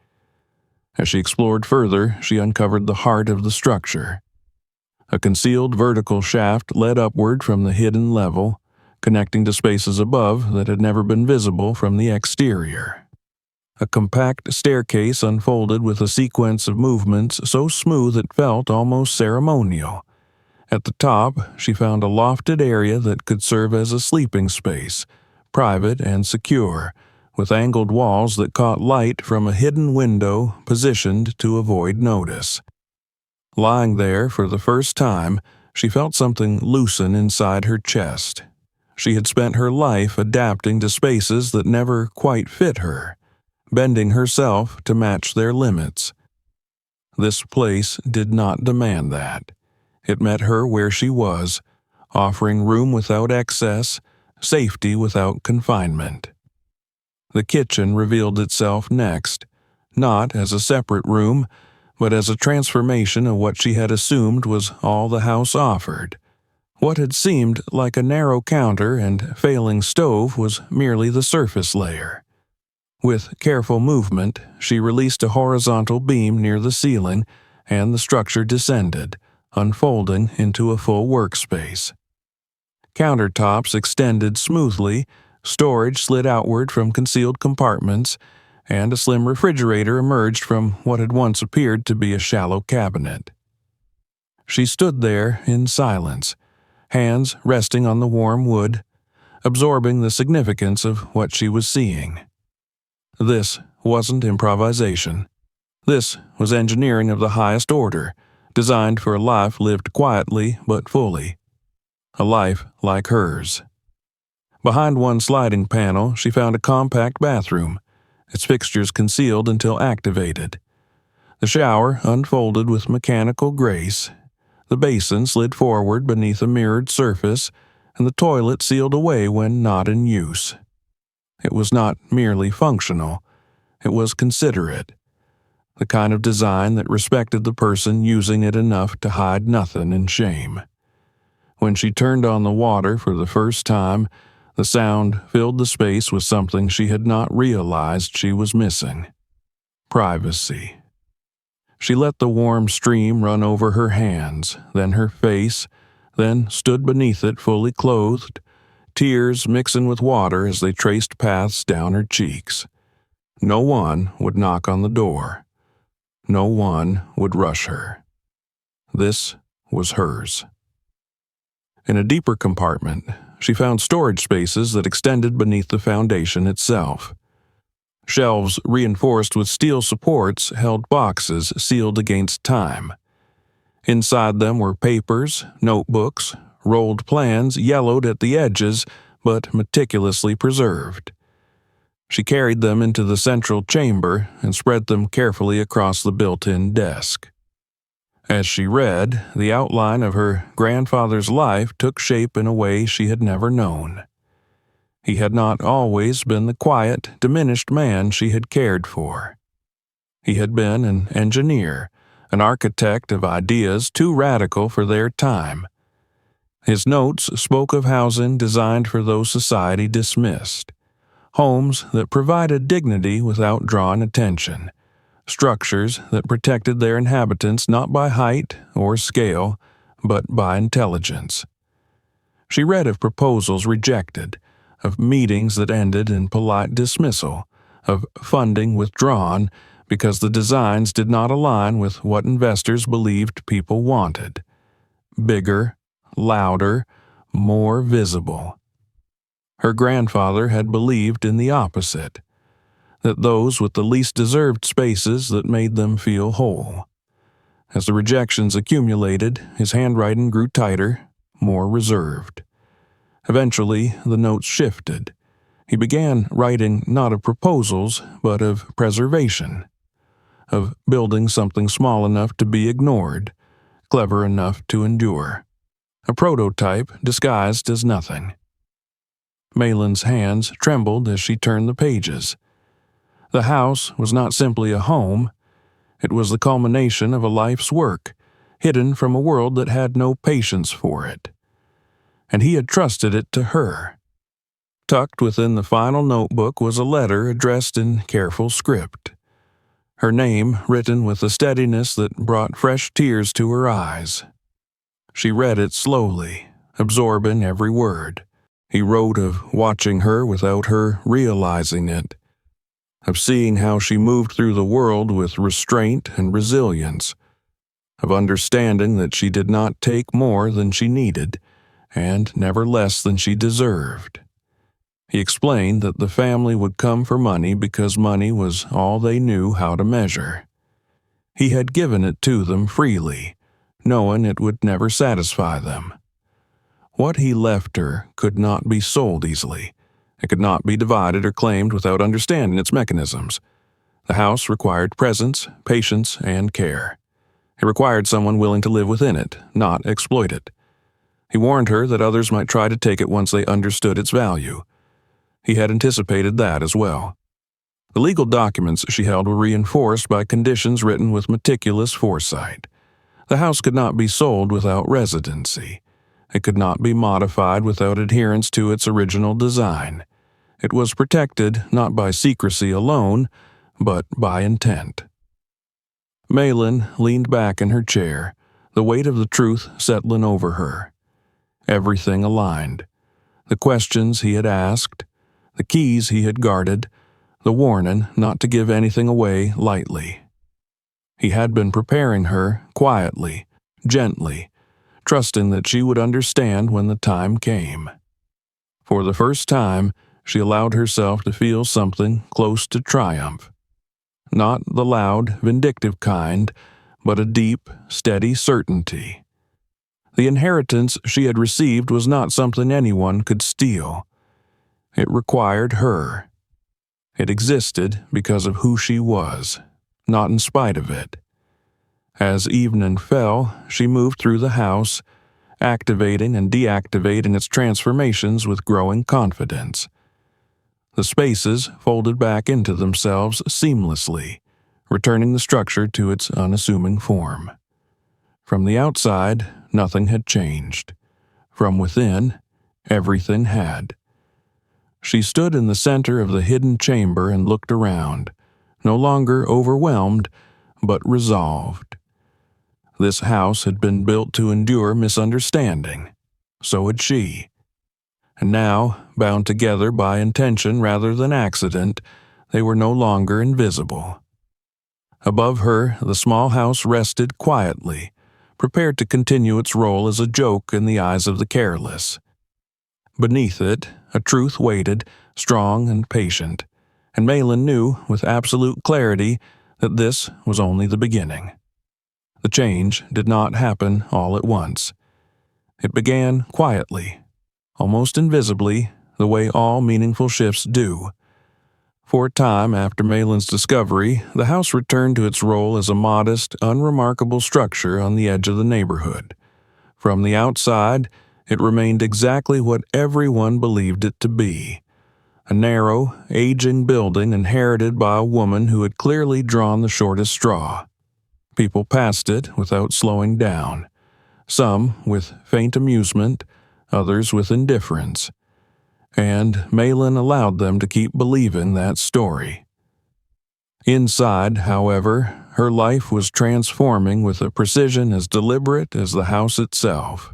As she explored further, she uncovered the heart of the structure. A concealed vertical shaft led upward from the hidden level, connecting to spaces above that had never been visible from the exterior. A compact staircase unfolded with a sequence of movements so smooth it felt almost ceremonial. At the top, she found a lofted area that could serve as a sleeping space, private and secure, with angled walls that caught light from a hidden window positioned to avoid notice. Lying there for the first time, she felt something loosen inside her chest. She had spent her life adapting to spaces that never quite fit her, bending herself to match their limits. This place did not demand that. It met her where she was, offering room without excess, safety without confinement. The kitchen revealed itself next, not as a separate room, but as a transformation of what she had assumed was all the house offered. What had seemed like a narrow counter and failing stove was merely the surface layer. With careful movement, she released a horizontal beam near the ceiling, and the structure descended, unfolding into a full workspace. Countertops extended smoothly, storage slid outward from concealed compartments, and a slim refrigerator emerged from what had once appeared to be a shallow cabinet. She stood there in silence, hands resting on the warm wood, absorbing the significance of what she was seeing. This wasn't improvisation. This was engineering of the highest order, designed for a life lived quietly but fully. A life like hers. Behind one sliding panel, she found a compact bathroom, its fixtures concealed until activated. The shower unfolded with mechanical grace. The basin slid forward beneath a mirrored surface, and the toilet sealed away when not in use. It was not merely functional. It was considerate. The kind of design that respected the person using it enough to hide nothing in shame. When she turned on the water for the first time, the sound filled the space with something she had not realized she was missing. Privacy. She let the warm stream run over her hands, then her face, then stood beneath it fully clothed, tears mixing with water as they traced paths down her cheeks. No one would knock on the door. No one would rush her. This was hers. In a deeper compartment, she found storage spaces that extended beneath the foundation itself. Shelves reinforced with steel supports held boxes sealed against time. Inside them were papers, notebooks, rolled plans yellowed at the edges but meticulously preserved. She carried them into the central chamber and spread them carefully across the built-in desk. As she read, the outline of her grandfather's life took shape in a way she had never known. He had not always been the quiet, diminished man she had cared for. He had been an engineer, an architect of ideas too radical for their time. His notes spoke of housing designed for those society dismissed, homes that provided dignity without drawing attention, structures that protected their inhabitants not by height or scale, but by intelligence. She read of proposals rejected, of meetings that ended in polite dismissal, of funding withdrawn because the designs did not align with what investors believed people wanted. Bigger, louder, more visible. Her grandfather had believed in the opposite, that those with the least deserved spaces that made them feel whole. As the rejections accumulated, his handwriting grew tighter, more reserved. Eventually, the notes shifted. He began writing not of proposals, but of preservation, of building something small enough to be ignored, clever enough to endure. A prototype disguised as nothing. Malin's hands trembled as she turned the pages. The house was not simply a home. It was the culmination of a life's work, hidden from a world that had no patience for it. And he had trusted it to her. Tucked within the final notebook was a letter addressed in careful script. Her name written with a steadiness that brought fresh tears to her eyes. She read it slowly, absorbing every word. He wrote of watching her without her realizing it, of seeing how she moved through the world with restraint and resilience, of understanding that she did not take more than she needed, and never less than she deserved. He explained that the family would come for money because money was all they knew how to measure. He had given it to them freely, knowing it would never satisfy them. What he left her could not be sold easily. It could not be divided or claimed without understanding its mechanisms. The house required presence, patience, and care. It required someone willing to live within it, not exploit it. He warned her that others might try to take it once they understood its value. He had anticipated that as well. The legal documents she held were reinforced by conditions written with meticulous foresight. The house could not be sold without residency. It could not be modified without adherence to its original design. It was protected not by secrecy alone, but by intent. Malin leaned back in her chair, the weight of the truth settling over her. Everything aligned. The questions he had asked, the keys he had guarded, the warning not to give anything away lightly. He had been preparing her quietly, gently, trusting that she would understand when the time came. For the first time, she allowed herself to feel something close to triumph. Not the loud, vindictive kind, but a deep, steady certainty. The inheritance she had received was not something anyone could steal. It required her. It existed because of who she was, not in spite of it. As evening fell, she moved through the house, activating and deactivating its transformations with growing confidence. The spaces folded back into themselves seamlessly, returning the structure to its unassuming form. From the outside, nothing had changed. From within, everything had. She stood in the center of the hidden chamber and looked around, no longer overwhelmed, but resolved. This house had been built to endure misunderstanding. So had she. And now, bound together by intention rather than accident, they were no longer invisible. Above her, the small house rested quietly, prepared to continue its role as a joke in the eyes of the careless. Beneath it, a truth waited, strong and patient, and Malin knew with absolute clarity that this was only the beginning. The change did not happen all at once. It began quietly, almost invisibly, the way all meaningful shifts do. For a time after Malin's discovery, the house returned to its role as a modest, unremarkable structure on the edge of the neighborhood. From the outside, it remained exactly what everyone believed it to be. A narrow, aging building inherited by a woman who had clearly drawn the shortest straw. People passed it without slowing down, some with faint amusement, others with indifference. And Malin allowed them to keep believing that story. Inside, however, her life was transforming with a precision as deliberate as the house itself.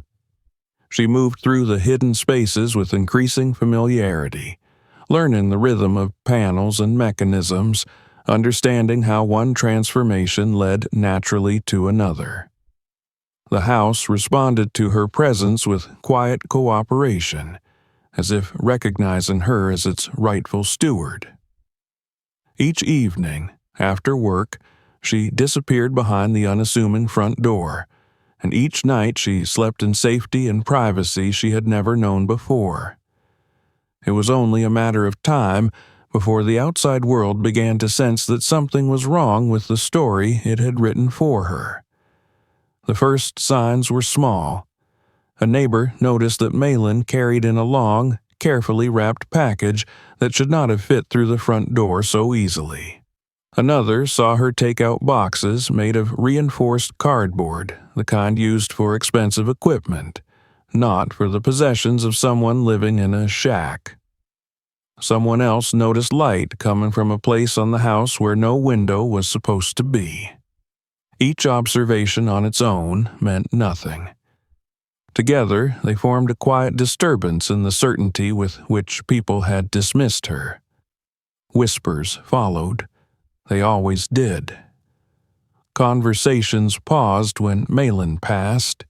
She moved through the hidden spaces with increasing familiarity, learning the rhythm of panels and mechanisms, understanding how one transformation led naturally to another. The house responded to her presence with quiet cooperation, as if recognizing her as its rightful steward. Each evening, after work, she disappeared behind the unassuming front door, and each night she slept in safety and privacy she had never known before. It was only a matter of time before the outside world began to sense that something was wrong with the story it had written for her. The first signs were small. A neighbor noticed that Malin carried in a long, carefully wrapped package that should not have fit through the front door so easily. Another saw her take out boxes made of reinforced cardboard, the kind used for expensive equipment, not for the possessions of someone living in a shack. Someone else noticed light coming from a place on the house where no window was supposed to be. Each observation on its own meant nothing. Together, they formed a quiet disturbance in the certainty with which people had dismissed her. Whispers followed. They always did. Conversations paused when Malin passed.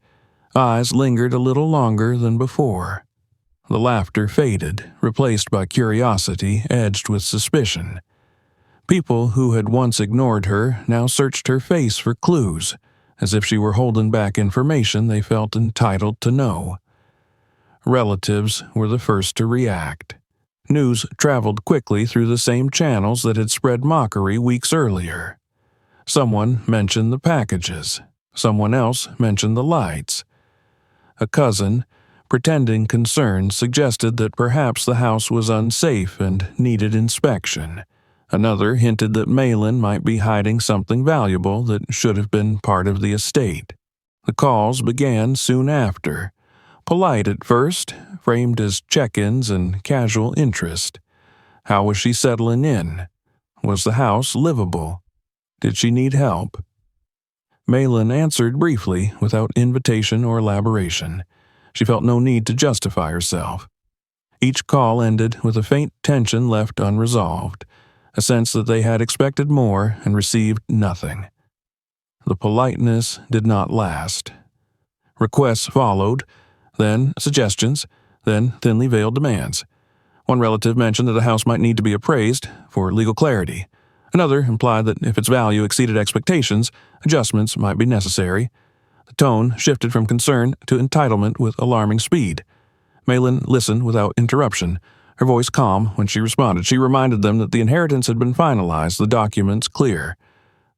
Eyes lingered a little longer than before. The laughter faded, replaced by curiosity edged with suspicion. People who had once ignored her now searched her face for clues, as if she were holding back information they felt entitled to know. Relatives were the first to react. News traveled quickly through the same channels that had spread mockery weeks earlier. Someone mentioned the packages. Someone else mentioned the lights. A cousin, pretending concern, suggested that perhaps the house was unsafe and needed inspection. Another hinted that Malin might be hiding something valuable that should have been part of the estate. The calls began soon after. Polite at first, framed as check-ins and casual interest. How was she settling in? Was the house livable? Did she need help? Malin answered briefly, without invitation or elaboration. She felt no need to justify herself. Each call ended with a faint tension left unresolved, a sense that they had expected more and received nothing. The politeness did not last. Requests followed, then suggestions, then thinly veiled demands. One relative mentioned that the house might need to be appraised for legal clarity. Another implied that if its value exceeded expectations, adjustments might be necessary. The tone shifted from concern to entitlement with alarming speed. Malin listened without interruption, her voice calm when she responded. She reminded them that the inheritance had been finalized, the documents clear.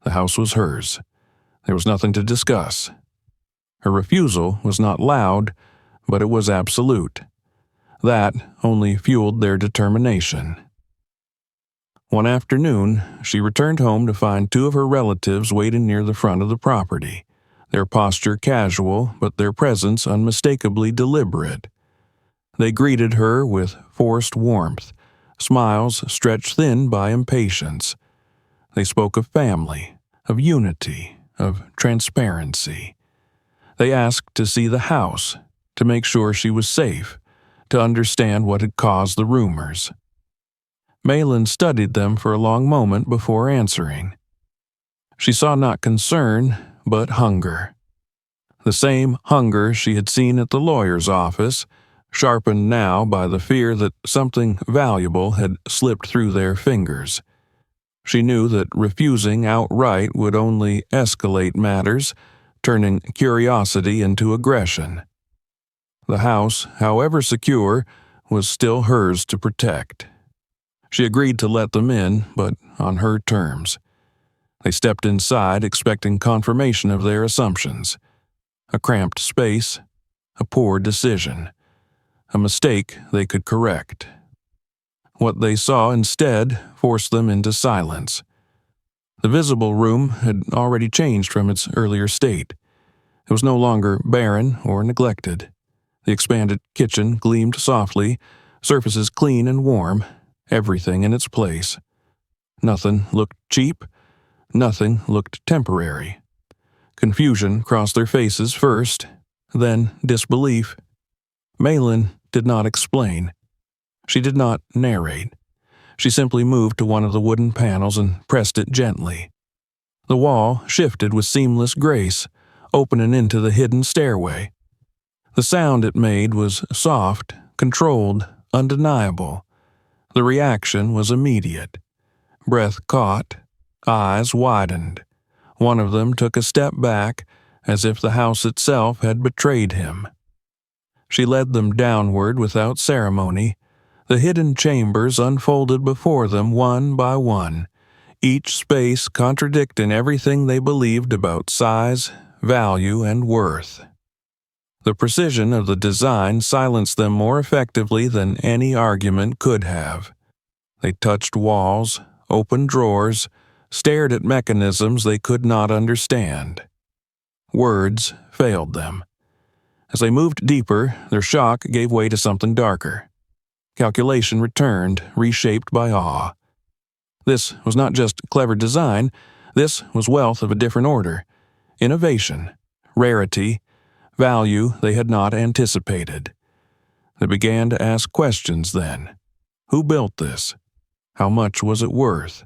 The house was hers. There was nothing to discuss. Her refusal was not loud, but it was absolute. That only fueled their determination. One afternoon, she returned home to find two of her relatives waiting near the front of the property, their posture casual, but their presence unmistakably deliberate. They greeted her with forced warmth, smiles stretched thin by impatience. They spoke of family, of unity, of transparency. They asked to see the house, to make sure she was safe, to understand what had caused the rumors. Malin studied them for a long moment before answering. She saw not concern, but hunger. The same hunger she had seen at the lawyer's office, sharpened now by the fear that something valuable had slipped through their fingers. She knew that refusing outright would only escalate matters, turning curiosity into aggression. The house, however secure, was still hers to protect. She agreed to let them in, but on her terms. They stepped inside, expecting confirmation of their assumptions. A cramped space, a poor decision, a mistake they could correct. What they saw instead forced them into silence. The visible room had already changed from its earlier state. It was no longer barren or neglected. The expanded kitchen gleamed softly, surfaces clean and warm, everything in its place. Nothing looked cheap, nothing looked temporary. Confusion crossed their faces first, then disbelief. Malin did not explain. She did not narrate. She simply moved to one of the wooden panels and pressed it gently. The wall shifted with seamless grace, opening into the hidden stairway. The sound it made was soft, controlled, undeniable. The reaction was immediate. Breath caught, eyes widened. One of them took a step back, as if the house itself had betrayed him. She led them downward without ceremony. The hidden chambers unfolded before them one by one, each space contradicting everything they believed about size, value, and worth. The precision of the design silenced them more effectively than any argument could have. They touched walls, opened drawers, stared at mechanisms they could not understand. Words failed them. As they moved deeper, their shock gave way to something darker. Calculation returned, reshaped by awe. This was not just clever design, this was wealth of a different order. Innovation, rarity, value they had not anticipated. They began to ask questions then. Who built this? How much was it worth?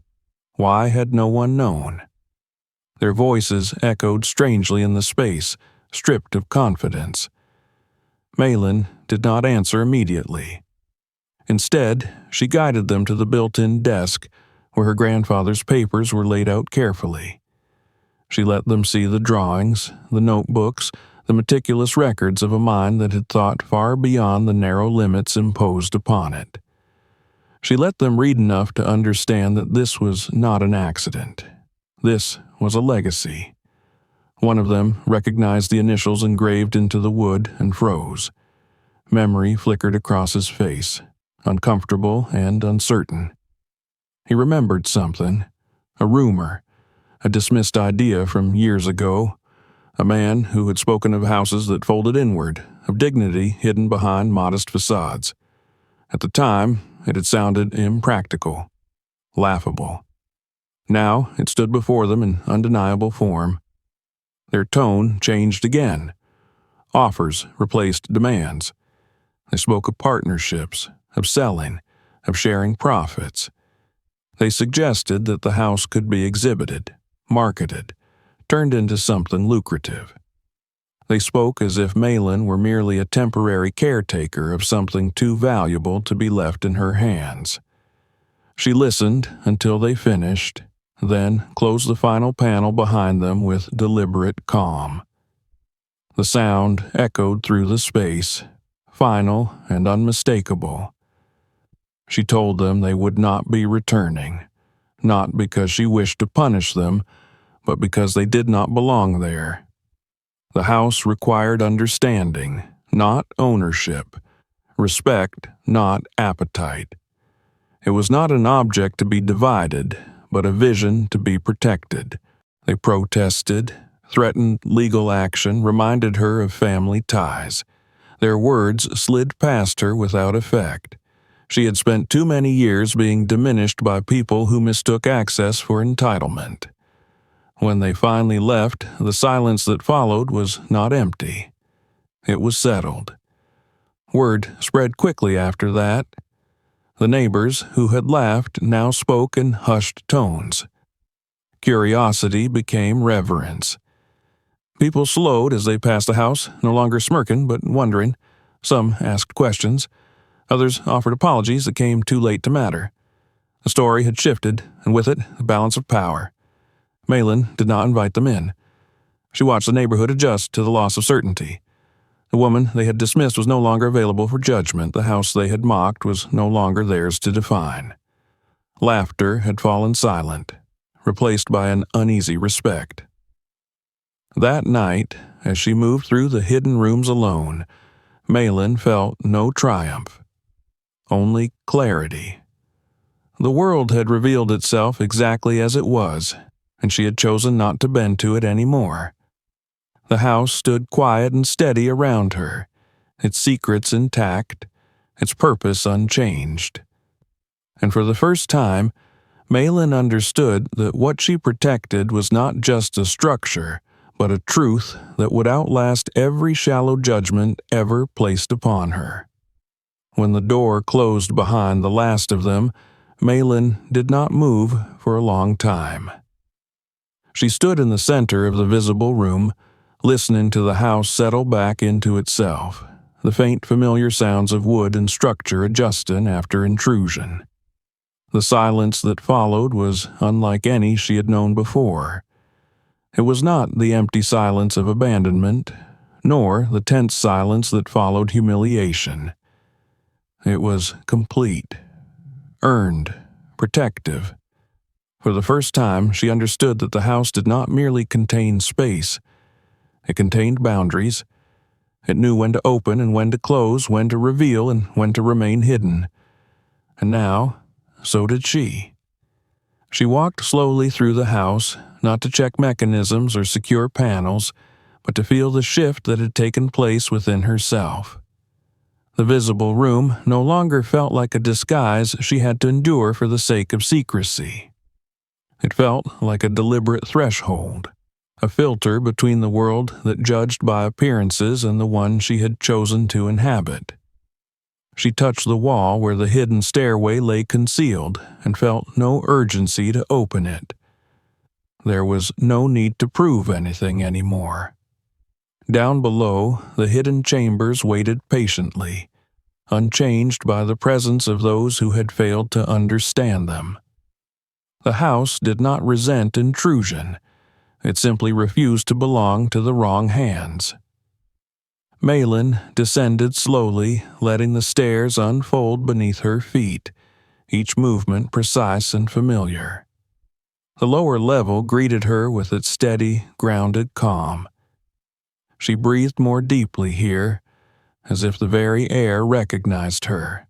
Why had no one known? Their voices echoed strangely in the space, stripped of confidence. Malin did not answer immediately. Instead, she guided them to the built-in desk, where her grandfather's papers were laid out carefully. She let them see the drawings, the notebooks, the meticulous records of a mind that had thought far beyond the narrow limits imposed upon it. She let them read enough to understand that this was not an accident. This was a legacy. One of them recognized the initials engraved into the wood and froze. Memory flickered across his face, uncomfortable and uncertain. He remembered something, a rumor, a dismissed idea from years ago, a man who had spoken of houses that folded inward, of dignity hidden behind modest facades. At the time, it had sounded impractical, laughable. Now it stood before them in undeniable form. Their tone changed again. Offers replaced demands. They spoke of partnerships, of selling, of sharing profits. They suggested that the house could be exhibited, marketed, turned into something lucrative. They spoke as if Malin were merely a temporary caretaker of something too valuable to be left in her hands. She listened until they finished, then closed the final panel behind them with deliberate calm. The sound echoed through the space, final and unmistakable. She told them they would not be returning, not because she wished to punish them, but because they did not belong there. The house required understanding, not ownership, respect, not appetite. It was not an object to be divided, but a vision to be protected. They protested, threatened legal action, reminded her of family ties. Their words slid past her without effect. She had spent too many years being diminished by people who mistook access for entitlement. When they finally left, the silence that followed was not empty. It was settled. Word spread quickly after that. The neighbors who had laughed now spoke in hushed tones. Curiosity became reverence. People slowed as they passed the house, no longer smirking but wondering. Some asked questions. Others offered apologies that came too late to matter. The story had shifted, and with it, the balance of power. Malin did not invite them in. She watched the neighborhood adjust to the loss of certainty. The woman they had dismissed was no longer available for judgment. The house they had mocked was no longer theirs to define. Laughter had fallen silent, replaced by an uneasy respect. That night, as she moved through the hidden rooms alone, Malin felt no triumph, only clarity. The world had revealed itself exactly as it was, and she had chosen not to bend to it any more. The house stood quiet and steady around her, its secrets intact, its purpose unchanged. And for the first time, Malin understood that what she protected was not just a structure, but a truth that would outlast every shallow judgment ever placed upon her. When the door closed behind the last of them, Malin did not move for a long time. She stood in the center of the visible room, listening to the house settle back into itself, the faint familiar sounds of wood and structure adjusting after intrusion. The silence that followed was unlike any she had known before. It was not the empty silence of abandonment, nor the tense silence that followed humiliation. It was complete, earned, protective. For the first time, she understood that the house did not merely contain space. It contained boundaries. It knew when to open and when to close, when to reveal and when to remain hidden. And now, so did she. She walked slowly through the house, not to check mechanisms or secure panels, but to feel the shift that had taken place within herself. The visible room no longer felt like a disguise she had to endure for the sake of secrecy. It felt like a deliberate threshold, a filter between the world that judged by appearances and the one she had chosen to inhabit. She touched the wall where the hidden stairway lay concealed and felt no urgency to open it. There was no need to prove anything anymore. Down below, the hidden chambers waited patiently, unchanged by the presence of those who had failed to understand them. The house did not resent intrusion. It simply refused to belong to the wrong hands. Malin descended slowly, letting the stairs unfold beneath her feet, each movement precise and familiar. The lower level greeted her with its steady, grounded calm. She breathed more deeply here, as if the very air recognized her.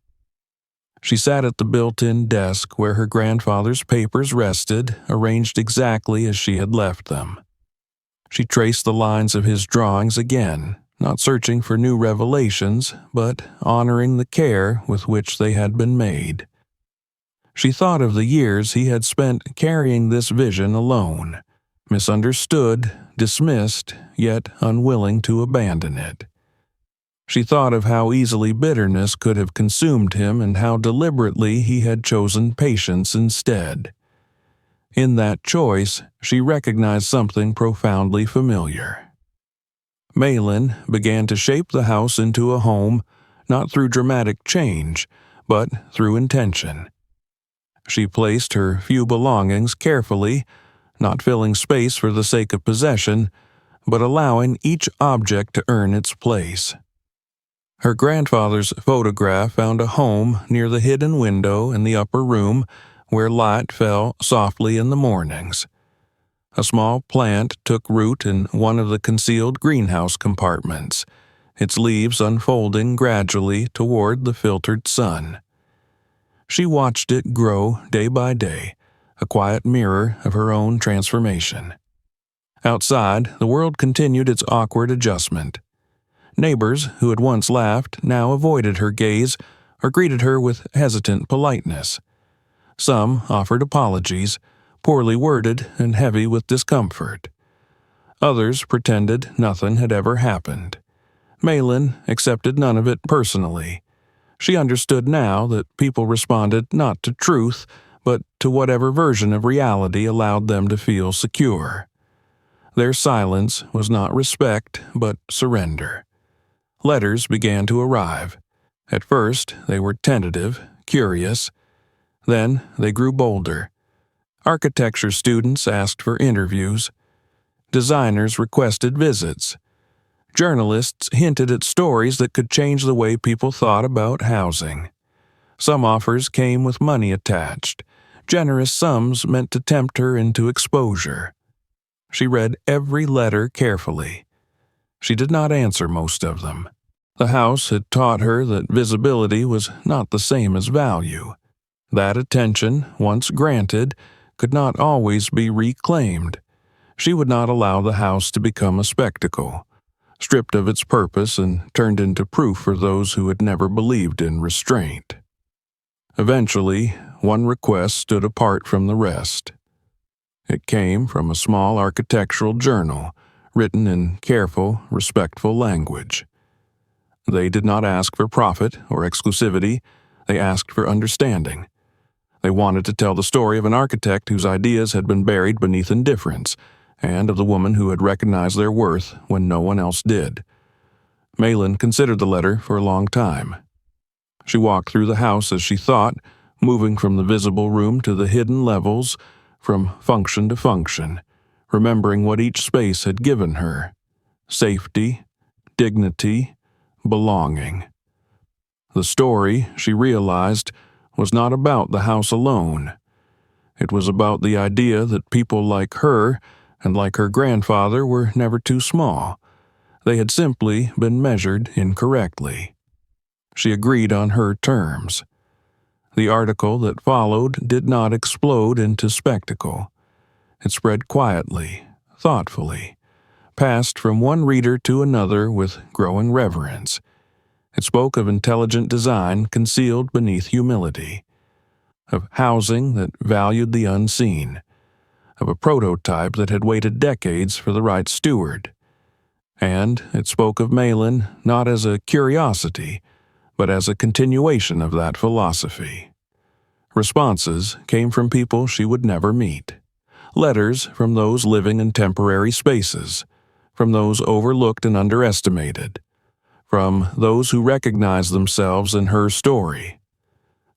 She sat at the built-in desk where her grandfather's papers rested, arranged exactly as she had left them. She traced the lines of his drawings again, not searching for new revelations, but honoring the care with which they had been made. She thought of the years he had spent carrying this vision alone, misunderstood, dismissed, yet unwilling to abandon it. She thought of how easily bitterness could have consumed him and how deliberately he had chosen patience instead. In that choice, she recognized something profoundly familiar. Malin began to shape the house into a home, not through dramatic change, but through intention. She placed her few belongings carefully, not filling space for the sake of possession, but allowing each object to earn its place. Her grandfather's photograph found a home near the hidden window in the upper room where light fell softly in the mornings. A small plant took root in one of the concealed greenhouse compartments, its leaves unfolding gradually toward the filtered sun. She watched it grow day by day, a quiet mirror of her own transformation. Outside, the world continued its awkward adjustment. Neighbors who had once laughed now avoided her gaze or greeted her with hesitant politeness. Some offered apologies, poorly worded and heavy with discomfort. Others pretended nothing had ever happened. Malin accepted none of it personally. She understood now that people responded not to truth, but to whatever version of reality allowed them to feel secure. Their silence was not respect, but surrender. Letters began to arrive. At first, they were tentative, curious. Then they grew bolder. Architecture students asked for interviews. Designers requested visits. Journalists hinted at stories that could change the way people thought about housing. Some offers came with money attached, generous sums meant to tempt her into exposure. She read every letter carefully. She did not answer most of them. The house had taught her that visibility was not the same as value. That attention, once granted, could not always be reclaimed. She would not allow the house to become a spectacle, stripped of its purpose and turned into proof for those who had never believed in restraint. Eventually, one request stood apart from the rest. It came from a small architectural journal, written in careful, respectful language. They did not ask for profit or exclusivity, they asked for understanding. They wanted to tell the story of an architect whose ideas had been buried beneath indifference, and of the woman who had recognized their worth when no one else did. Malin considered the letter for a long time. She walked through the house as she thought, moving from the visible room to the hidden levels, from function to function, remembering what each space had given her: safety, dignity, belonging. The story, she realized, was not about the house alone. It was about the idea that people like her and like her grandfather were never too small. They had simply been measured incorrectly. She agreed on her terms. The article that followed did not explode into spectacle. It spread quietly, thoughtfully, passed from one reader to another with growing reverence. It spoke of intelligent design concealed beneath humility, of housing that valued the unseen, of a prototype that had waited decades for the right steward. And it spoke of Malin not as a curiosity, but as a continuation of that philosophy. Responses came from people she would never meet. Letters from those living in temporary spaces, from those overlooked and underestimated, from those who recognized themselves in her story.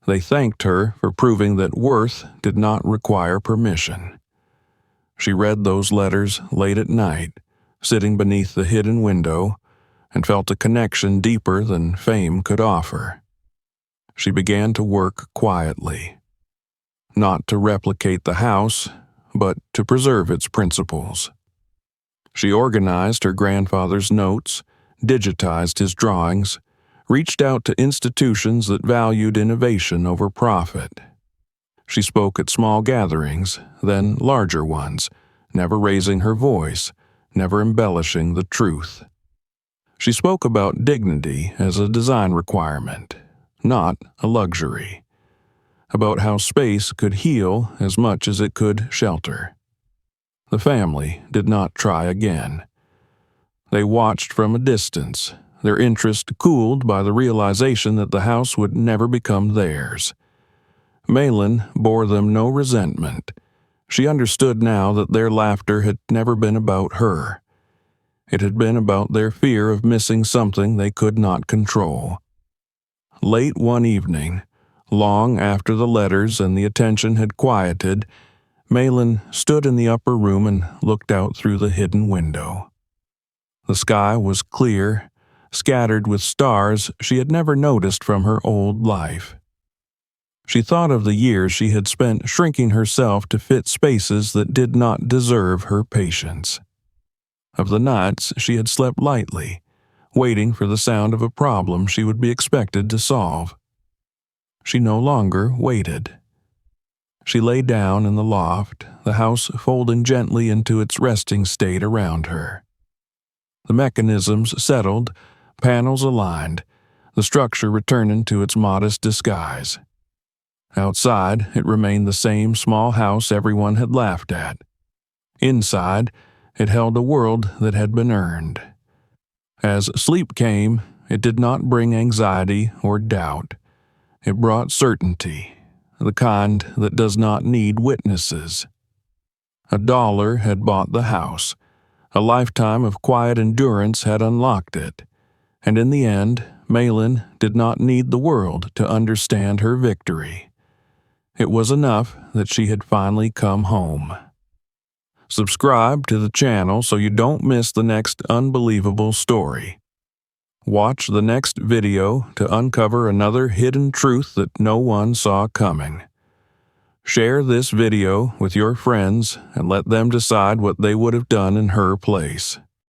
They thanked her for proving that worth did not require permission. She read those letters late at night, sitting beneath the hidden window, and felt a connection deeper than fame could offer. She began to work quietly, not to replicate the house, but to preserve its principles. She organized her grandfather's notes, digitized his drawings, reached out to institutions that valued innovation over profit. She spoke at small gatherings, then larger ones, never raising her voice, never embellishing the truth. She spoke about dignity as a design requirement, not a luxury. About how space could heal as much as it could shelter. The family did not try again. They watched from a distance, their interest cooled by the realization that the house would never become theirs. Malin bore them no resentment. She understood now that their laughter had never been about her. It had been about their fear of missing something they could not control. Late one evening, long after the letters and the attention had quieted, Malin stood in the upper room and looked out through the hidden window. The sky was clear, scattered with stars she had never noticed from her old life. She thought of the years she had spent shrinking herself to fit spaces that did not deserve her patience. Of the nights she had slept lightly, waiting for the sound of a problem she would be expected to solve. She no longer waited. She lay down in the loft, the house folding gently into its resting state around her. The mechanisms settled, panels aligned, the structure returning to its modest disguise. Outside, it remained the same small house everyone had laughed at. Inside, it held a world that had been earned. As sleep came, it did not bring anxiety or doubt. It brought certainty, the kind that does not need witnesses. $1 had bought the house. A lifetime of quiet endurance had unlocked it. And in the end, Malin did not need the world to understand her victory. It was enough that she had finally come home. Subscribe to the channel so you don't miss the next unbelievable story. Watch the next video to uncover another hidden truth that no one saw coming. Share this video with your friends and let them decide what they would have done in her place.